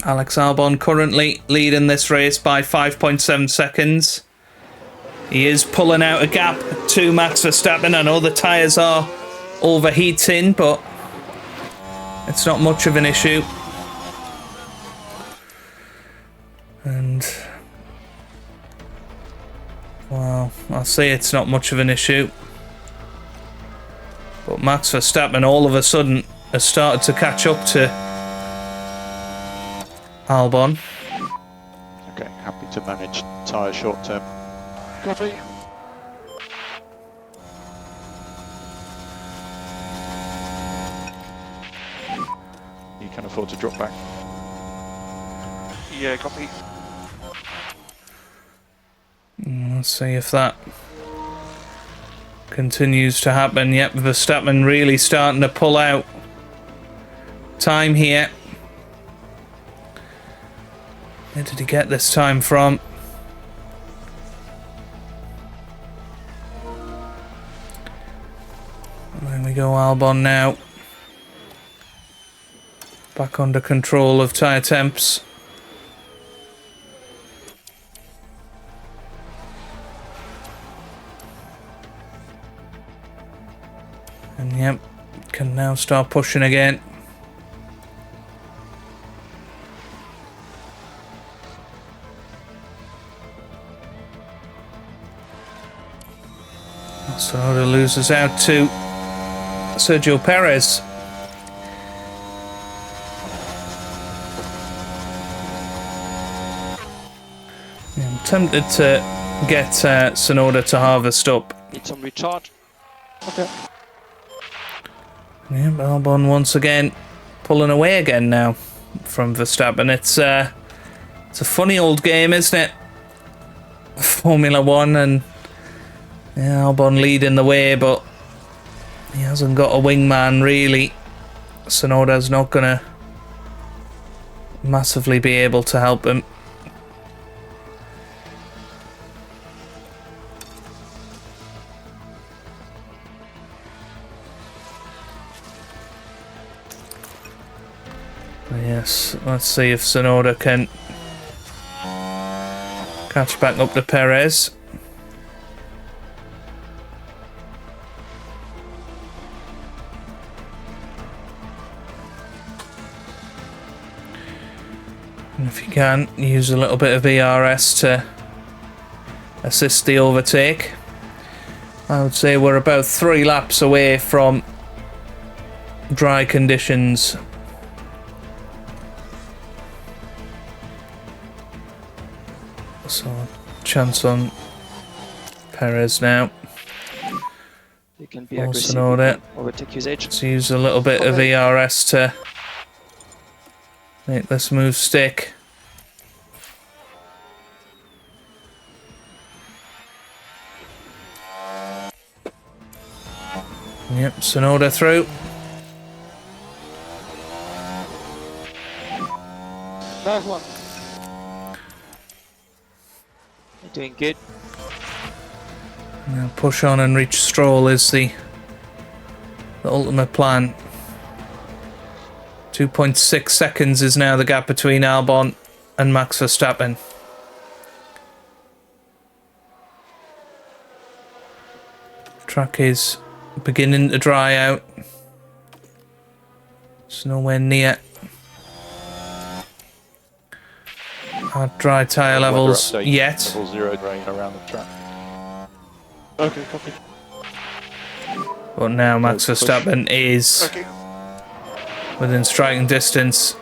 Alex Albon currently leading this race by 5.7 seconds. He is pulling out a gap to Max Verstappen. I know the tyres are overheating, but it's not much of an issue. And, well, I'll say it's not much of an issue. But Max Verstappen all of a sudden has started to catch up to Albon. Okay, happy to manage tyre short term. Copy. You can afford to drop back. Yeah, copy. Let's see if that continues to happen. Yep, Verstappen really starting to pull out time here. Where did he get this time from? There we go, Albon now. Back under control of tyre temps. And yep, can now start pushing again. Tsunoda loses out to Sergio Perez. I'm tempted to get Tsunoda to harvest up. Need some recharge. Okay. Yeah, Albon once again pulling away again now from Verstappen. It's a funny old game, isn't it? Formula 1, and yeah, Albon leading the way, but he hasn't got a wingman really. Tsunoda's not going to massively be able to help him. Yes, let's see if Tsunoda can catch back up to Perez. And if you can, use a little bit of ERS to assist the overtake. I would say we're about 3 laps away from dry conditions. So, chance on Perez now. You can be Also aggressive. know that. Overtake usage. Let's use a little bit of ERS to make this move stick. Yep, Tsunoda through. Nice one. They're doing good. Now push on and reach Stroll is the ultimate plan. 2.6 seconds is now the gap between Albon and Max Verstappen. Track is beginning to dry out. It's nowhere near our dry tyre levels Weather update, yet. Level 0 rain around the track. Okay, copy. But now Max Push. Verstappen is Okay. within striking distance.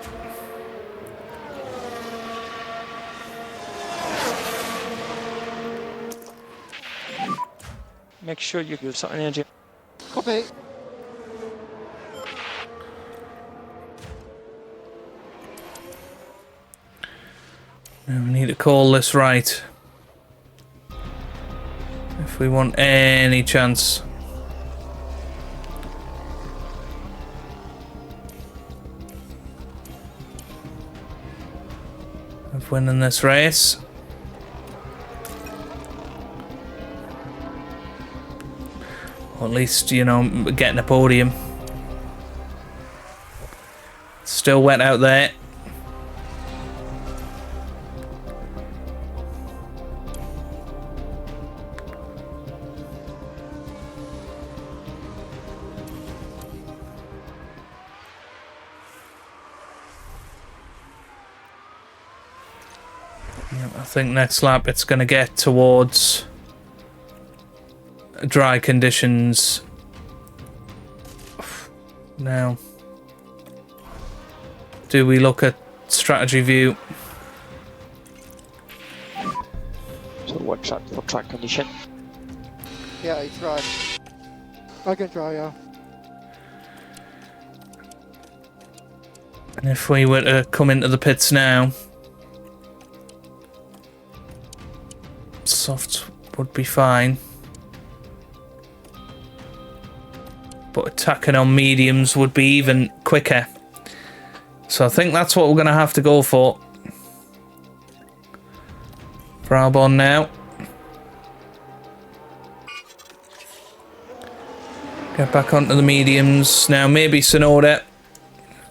Make sure you give some energy. Copy. Now we need to call this right if we want any chance. Of winning this race. Or at least, you know, getting a podium. Still wet out there. I think next lap it's going to get towards dry conditions. Now, do we look at strategy view? So watch out for track condition. Yeah, it's right. I can try, yeah. And if we were to come into the pits now, softs would be fine. But attacking on mediums would be even quicker. So I think that's what we're going to have to go for. For Albon now. Get back onto the mediums. Now maybe Sonoda.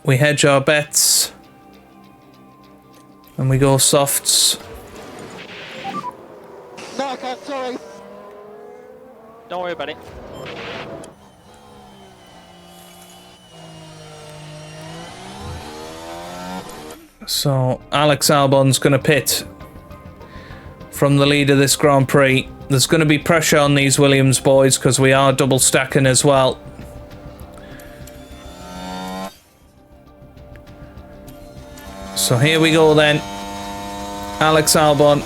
We hedge our bets. And we go softs. No, I can't, sorry. Don't worry about it. So Alex Albon's going to pit from the lead of this Grand Prix. There's going to be pressure on these Williams boys because we are double stacking as well. So here we go then. Alex Albon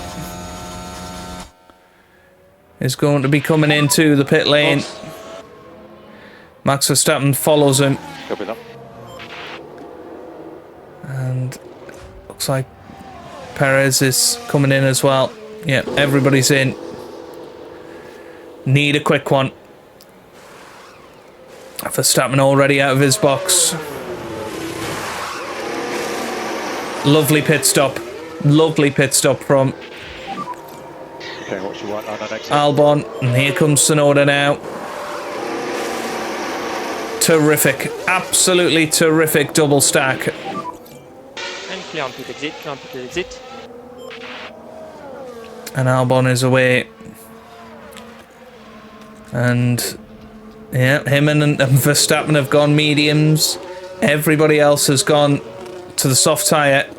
is going to be coming into the pit lane. Max Verstappen follows him. Copy that. And looks like Perez is coming in as well. Yeah, everybody's in. Need a quick one. Verstappen already out of his box. Lovely pit stop. Lovely pit stop from Okay, what's your white line on exit? Albon. And here comes Sonoda now. Terrific. Absolutely terrific double stack. And clear on pit exit, clear on pit exit. And Albon is away. And yeah, him and Verstappen have gone mediums. Everybody else has gone to the soft tyre.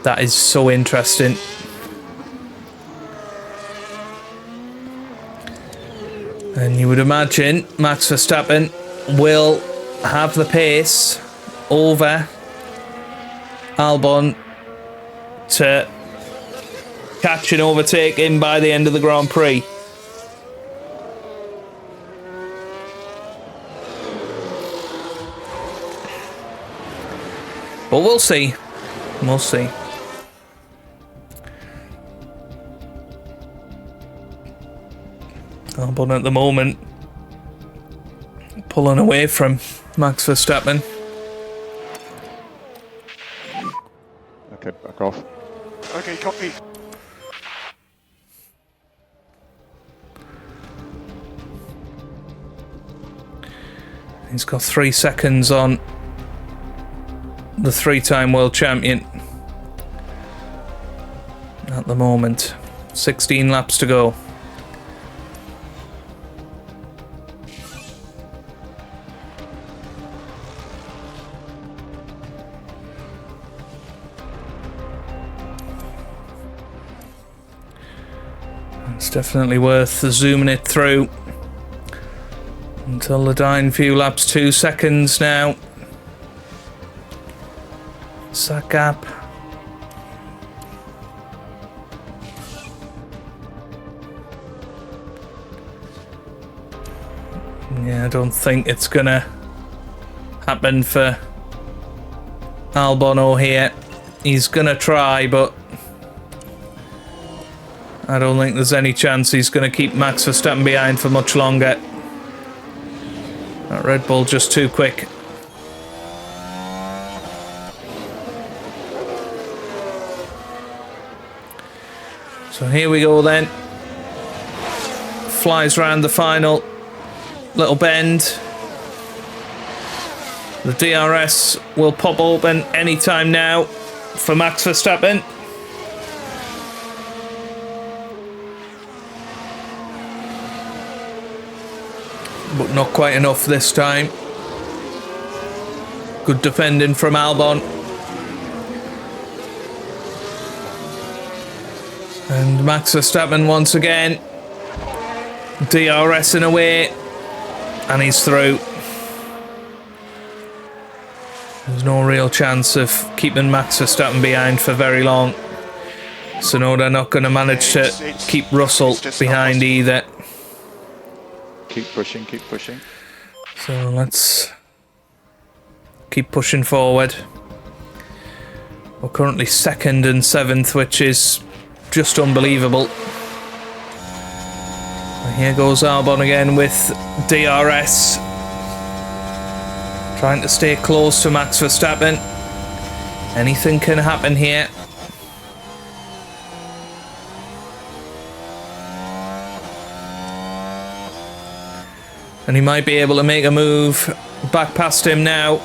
That is so interesting. And you would imagine Max Verstappen will have the pace over Albon to catch and overtake him by the end of the Grand Prix. But we'll see. We'll see. Albon at the moment pulling away from Max Verstappen. back off. Okay, copy. He's got 3 seconds on the 3-time world champion at the moment. 16 laps to go. It's definitely worth zooming it through until the dying few laps. 2 seconds now. What's that gap? Yeah, I don't think it's gonna happen for Albon here. He's gonna try, but I don't think there's any chance he's gonna keep Max Verstappen behind for much longer. That Red Bull just too quick. So here we go then. Flies round the final little bend. The DRS will pop open anytime now for Max Verstappen. But not quite enough this time. Good defending from Albon. And Max Verstappen once again. DRSing away. And he's through. There's no real chance of keeping Max Verstappen behind for very long. Tsunoda not going to manage to keep Russell behind either. Keep pushing, keep pushing. So let's keep pushing forward. We're currently 2nd and 7th, which is just unbelievable. And here goes Albon again with DRS. Trying to stay close to Max Verstappen. Anything can happen here. And he might be able to make a move back past him now.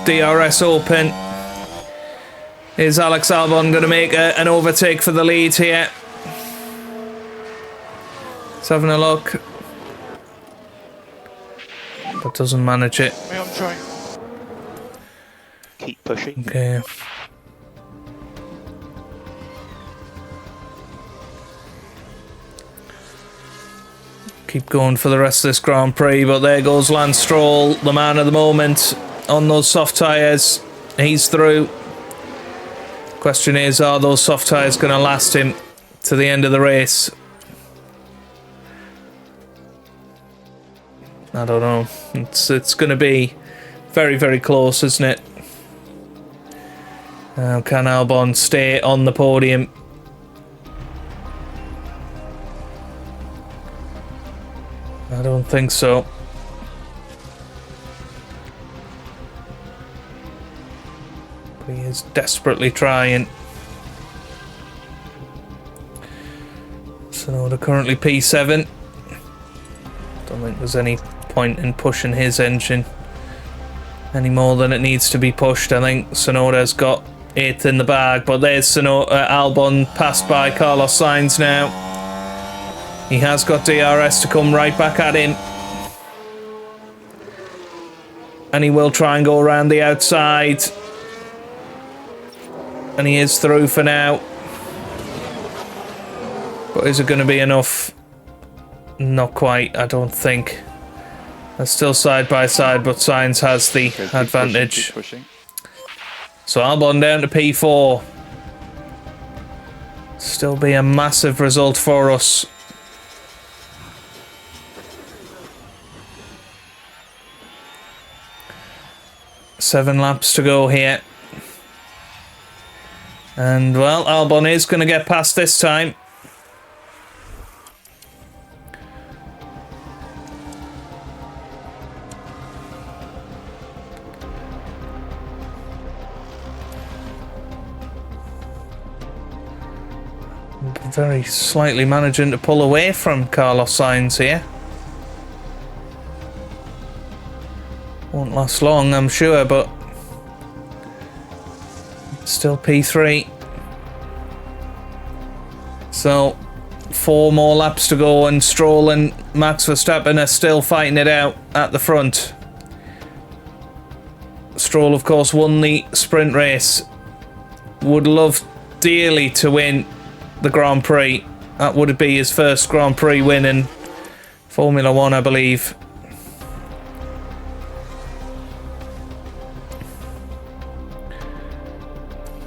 DRS open. Is Alex Albon going to make an overtake for the lead here? He's having a look. But doesn't manage it. I'm trying. Keep pushing. Okay. Keep going for the rest of this Grand Prix, but there goes Lance Stroll, the man of the moment, on those soft tyres. He's through. Question is, are those soft tyres going to last him to the end of the race? I don't know. It's going to be very, very close, isn't it? Can Albon stay on the podium? I don't think so. But he is desperately trying. So they're currently P7. Don't think there's any point in pushing his engine any more than it needs to be pushed. I think Tsunoda's got 8th in the bag, but there's Albon passed by Carlos Sainz now. He has got DRS to come right back at him. And he will try and go around the outside. And he is through for now. But is it going to be enough? Not quite, I don't think. They're still side by side, but Sainz has the advantage. Keep pushing. So Albon down to P4. Still be a massive result for us. Seven laps to go here. And, well, Albon is going to get past this time. very slightly managing to pull away from Carlos Sainz here. Won't last long, I'm sure, but still P3. So 4 more laps to go, and Stroll and Max Verstappen are still fighting it out at the front. Stroll, of course, won the sprint race. Would love dearly to win the Grand Prix. That would be his first Grand Prix win in Formula 1, I believe.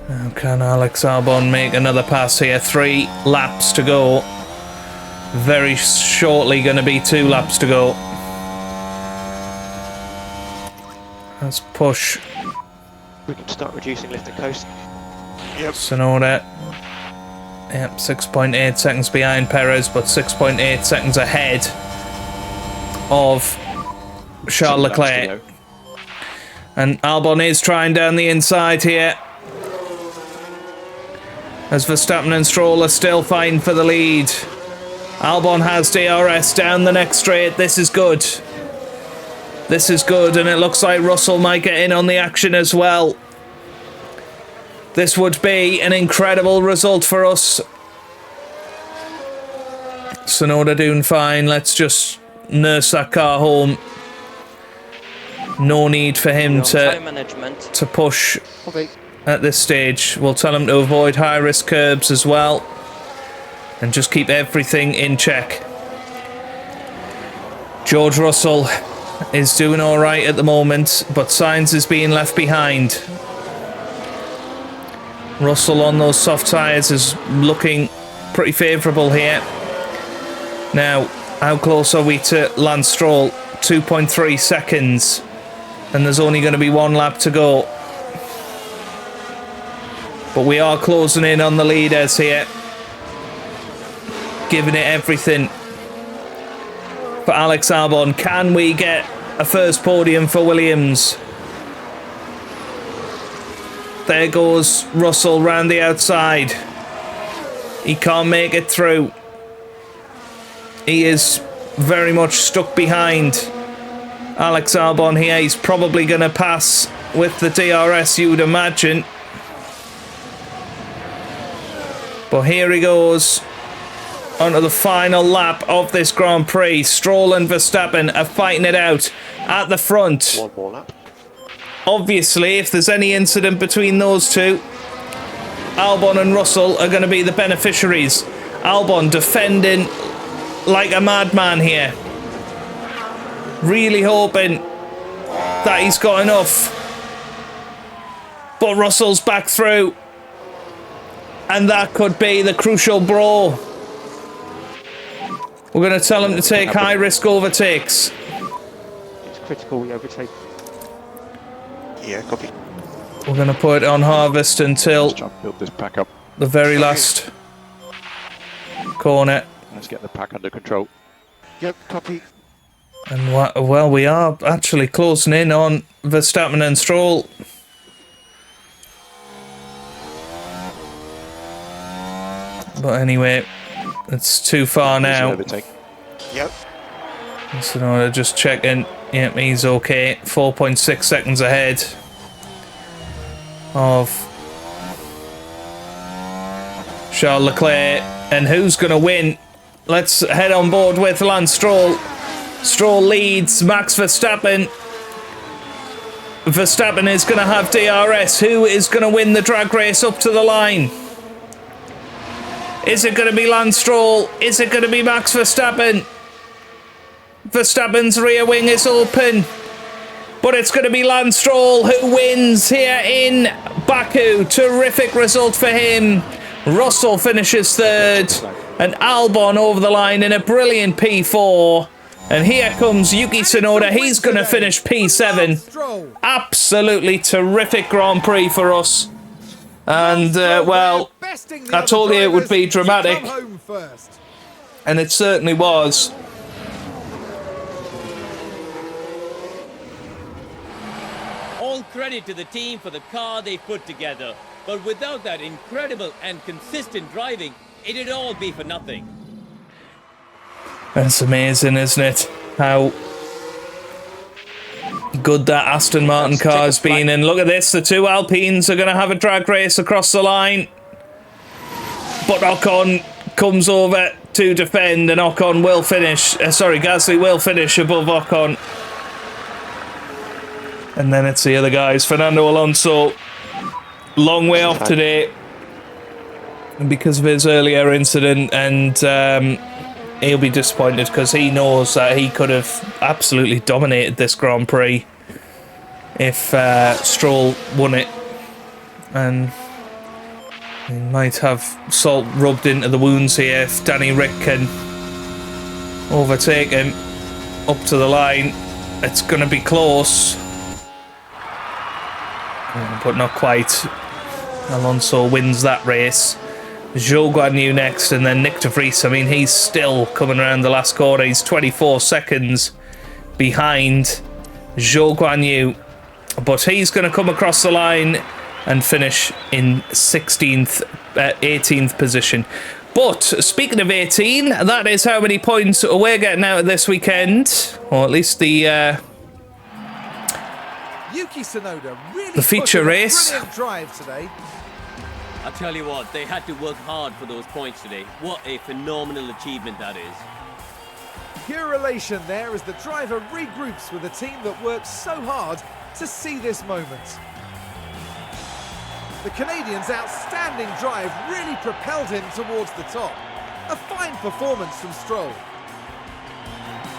Now can Alex Albon make another pass here? 3 laps to go. Very shortly going to be 2 laps to go. Let's push. We can start reducing lift and coast. Yep. Tsunoda. Yep, 6.8 seconds behind Perez, but 6.8 seconds ahead of Charles Leclerc. And Albon is trying down the inside here, as Verstappen and Stroll are still fighting for the lead. Albon has DRS down the next straight. This is good. This is good, and it looks like Russell might get in on the action as well. This would be an incredible result for us. Tsunoda doing fine. Let's just nurse that car home. No need for him to push at this stage. We'll tell him to avoid high-risk curbs as well, and just keep everything in check. George Russell is doing all right at the moment, but Sainz is being left behind. Russell on those soft tyres is looking pretty favourable here. Now, how close are we to Lance Stroll? 2.3 seconds, and there's only going to be 1 lap to go. But we are closing in on the leaders here, giving it everything for Alex Albon. Can we get a first podium for Williams? There goes Russell round the outside. He can't make it through. He is very much stuck behind Alex Albon here. He's probably going to pass with the DRS, you would imagine. But here he goes onto the final lap of this Grand Prix. Stroll and Verstappen are fighting it out at the front. 1 more lap. Obviously, if there's any incident between those two, Albon and Russell are going to be the beneficiaries. Albon defending like a madman here. Really hoping that he's got enough. But Russell's back through. And that could be the crucial blow. We're going to tell him to take high-risk overtakes. It's critical we overtake. Yeah, copy. We're going to put it on harvest until Let's try and build this pack up. the very last corner. Let's get the pack under control. Yep, copy. And well, we are actually closing in on Verstappen and Stroll. But anyway, it's too far now. Overtake. Yep. So no, just checking. Yep, he's okay. 4.6 seconds ahead of Charles Leclerc. And who's going to win? Let's head on board with Lance Stroll. Stroll leads Max Verstappen. Verstappen is going to have DRS. Who is going to win the drag race up to the line? Is it going to be Lance Stroll? Is it going to be Max Verstappen? Verstappen's rear wing is open, but it's going to be Lance Stroll who wins here in Baku. Terrific result for him. Russell finishes 3rd, and Albon over the line in a brilliant P4. And here comes Yuki Tsunoda. He's going to finish P7. Absolutely terrific Grand Prix for us. And, well, I told you it would be dramatic. And it certainly was. All credit to the team for the car they put together. But without that incredible and consistent driving, It'd all be for nothing. That's amazing, isn't it? How good that Aston Martin car's been. And look at this, the two Alpines are going to have a drag race across the line. But Ocon comes over to defend, and Ocon will finish. Gasly will finish above Ocon. And then it's the other guys. Fernando Alonso, long way off today because of his earlier incident, and he'll be disappointed because he knows that he could have absolutely dominated this Grand Prix if Stroll won it, and he might have salt rubbed into the wounds here if Danny Rick can overtake him up to the line. It's going to be close, but not quite. Alonso wins that race. Zhou Guanyu next, and then Nick de Vries. I mean, he's still coming around the last corner. He's 24 seconds behind Zhou Guanyu, but he's going to come across the line and finish in 18th position. But speaking of 18, that is how many points we're getting out of this weekend, or at least the Yuki Tsunoda really the feature race. Brilliant drive today. I tell you what, they had to work hard for those points today. What a phenomenal achievement that is. Pure elation there as the driver regroups with a team that worked so hard to see this moment. The Canadian's outstanding drive really propelled him towards the top. A fine performance from Stroll.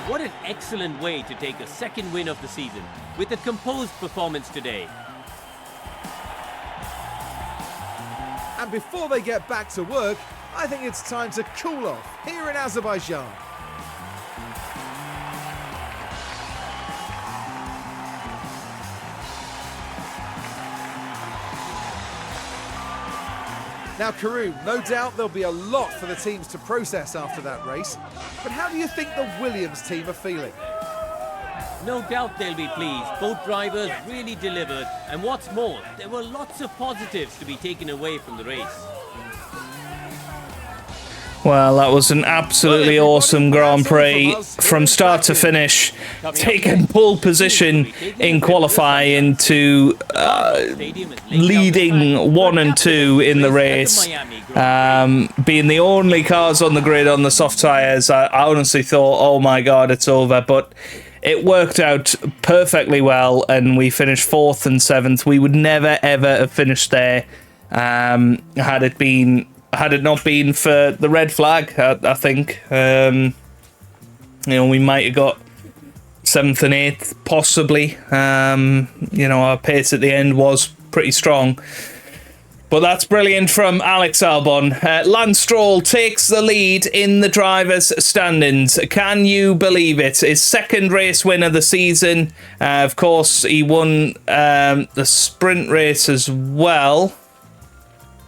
What an excellent way to take a second win of the season with a composed performance today. And before they get back to work, I think it's time to cool off here in Azerbaijan. Now, Karun, no doubt there'll be a lot for the teams to process after that race, but how do you think the Williams team are feeling? No doubt they'll be pleased. Both drivers really delivered, and what's more, there were lots of positives to be taken away from the race. Well, that was an absolutely awesome Grand Prix from start to finish, taking pole position in qualifying to leading 1 and 2 in the race, being the only cars on the grid on the soft tyres. I honestly thought, oh my god, it's over, but it worked out perfectly well, and we finished 4th and 7th. We would never ever have finished there had it not been for the red flag. I think we might have got 7th and 8th possibly. Our pace at the end was pretty strong. But that's brilliant from Alex Albon. Lance Stroll takes the lead in the drivers' standings. Can you believe it? His second race win of the season. Of course, he won the sprint race as well.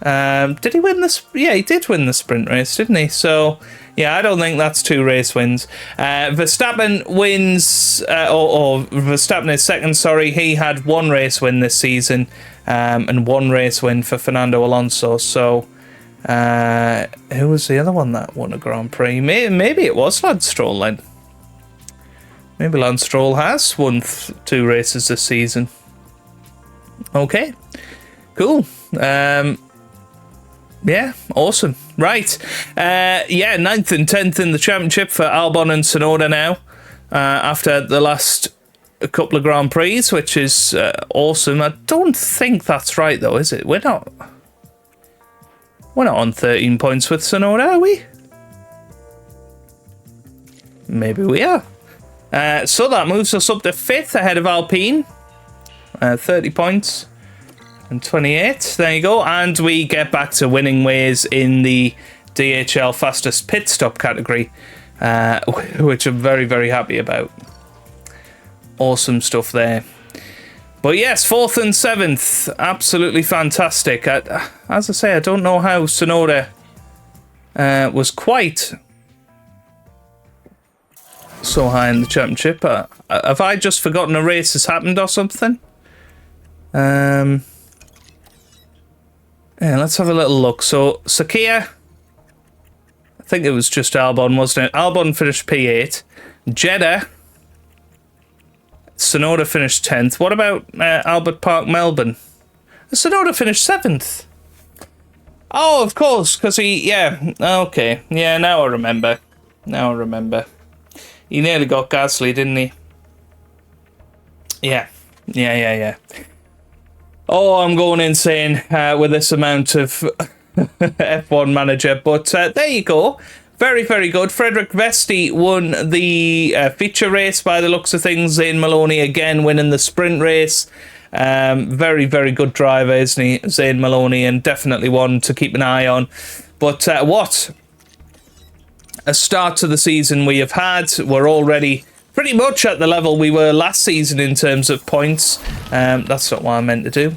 Did he win this? Yeah, he did win the sprint race, didn't he? So, yeah, I don't think that's 2 race wins. Verstappen wins, or Verstappen is second, sorry. He had 1 race win this season. And 1 race win for Fernando Alonso. So, who was the other one that won a Grand Prix? Maybe it was Lance Stroll then. Maybe Lance Stroll has won 2 races this season. Okay, cool. Yeah, awesome. Right. 9th and 10th in the championship for Albon and Tsunoda now. After the last a couple of Grand Prix, which is awesome. I don't think that's right though, is it? We're not on 13 points with Tsunoda, are we? Maybe we are. So that moves us up to 5th ahead of Alpine. 30 points and 28. There you go. And we get back to winning ways in the DHL fastest pit stop category, which I'm very, very happy about. Awesome stuff there. But yes, 4th and 7th, absolutely fantastic. As I say, I don't know how Tsunoda was quite so high in the championship. Have I just forgotten a race has happened or something? Yeah, let's have a little look. So Sakia think it was just Albon, wasn't it? Albon finished P8. Jeddah, Sonoda finished 10th. What about Albert Park, Melbourne? Sonoda finished 7th. Oh, of course, because he... Yeah, okay. Yeah, now I remember. He nearly got Gasly, didn't he? Yeah. Oh, I'm going insane with this amount of F1 manager. But there you go. Very, very good. Frederick Vesti won the feature race by the looks of things. Zane Maloney again winning the sprint race. Very, very good driver, isn't he, Zane Maloney, and definitely one to keep an eye on. But what a start to the season we have had. We're already pretty much at the level we were last season in terms of points. That's not what I meant to do.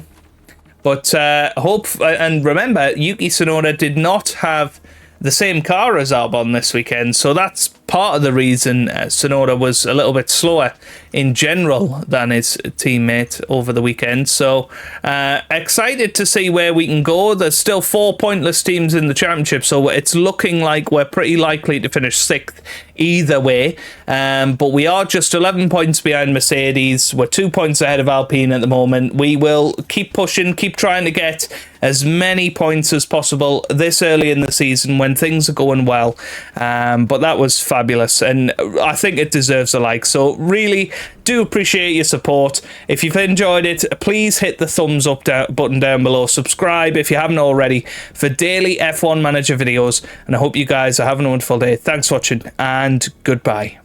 But and remember, Yuki Tsunoda did not have the same car as Albon this weekend, so that's part of the reason Tsunoda was a little bit slower in general than his teammate over the weekend. So excited to see where we can go. There's still 4 pointless teams in the championship, so it's looking like we're pretty likely to finish 6th either way. But we are just 11 points behind Mercedes. We're 2 points ahead of Alpine at the moment. We will keep pushing, keep trying to get as many points as possible this early in the season when things are going well. But that was fabulous, and I think it deserves a like. So really do appreciate your support. If you've enjoyed it, please hit the thumbs up button down below. Subscribe if you haven't already for daily F1 Manager videos, and I hope you guys are having a wonderful day. Thanks for watching, and goodbye.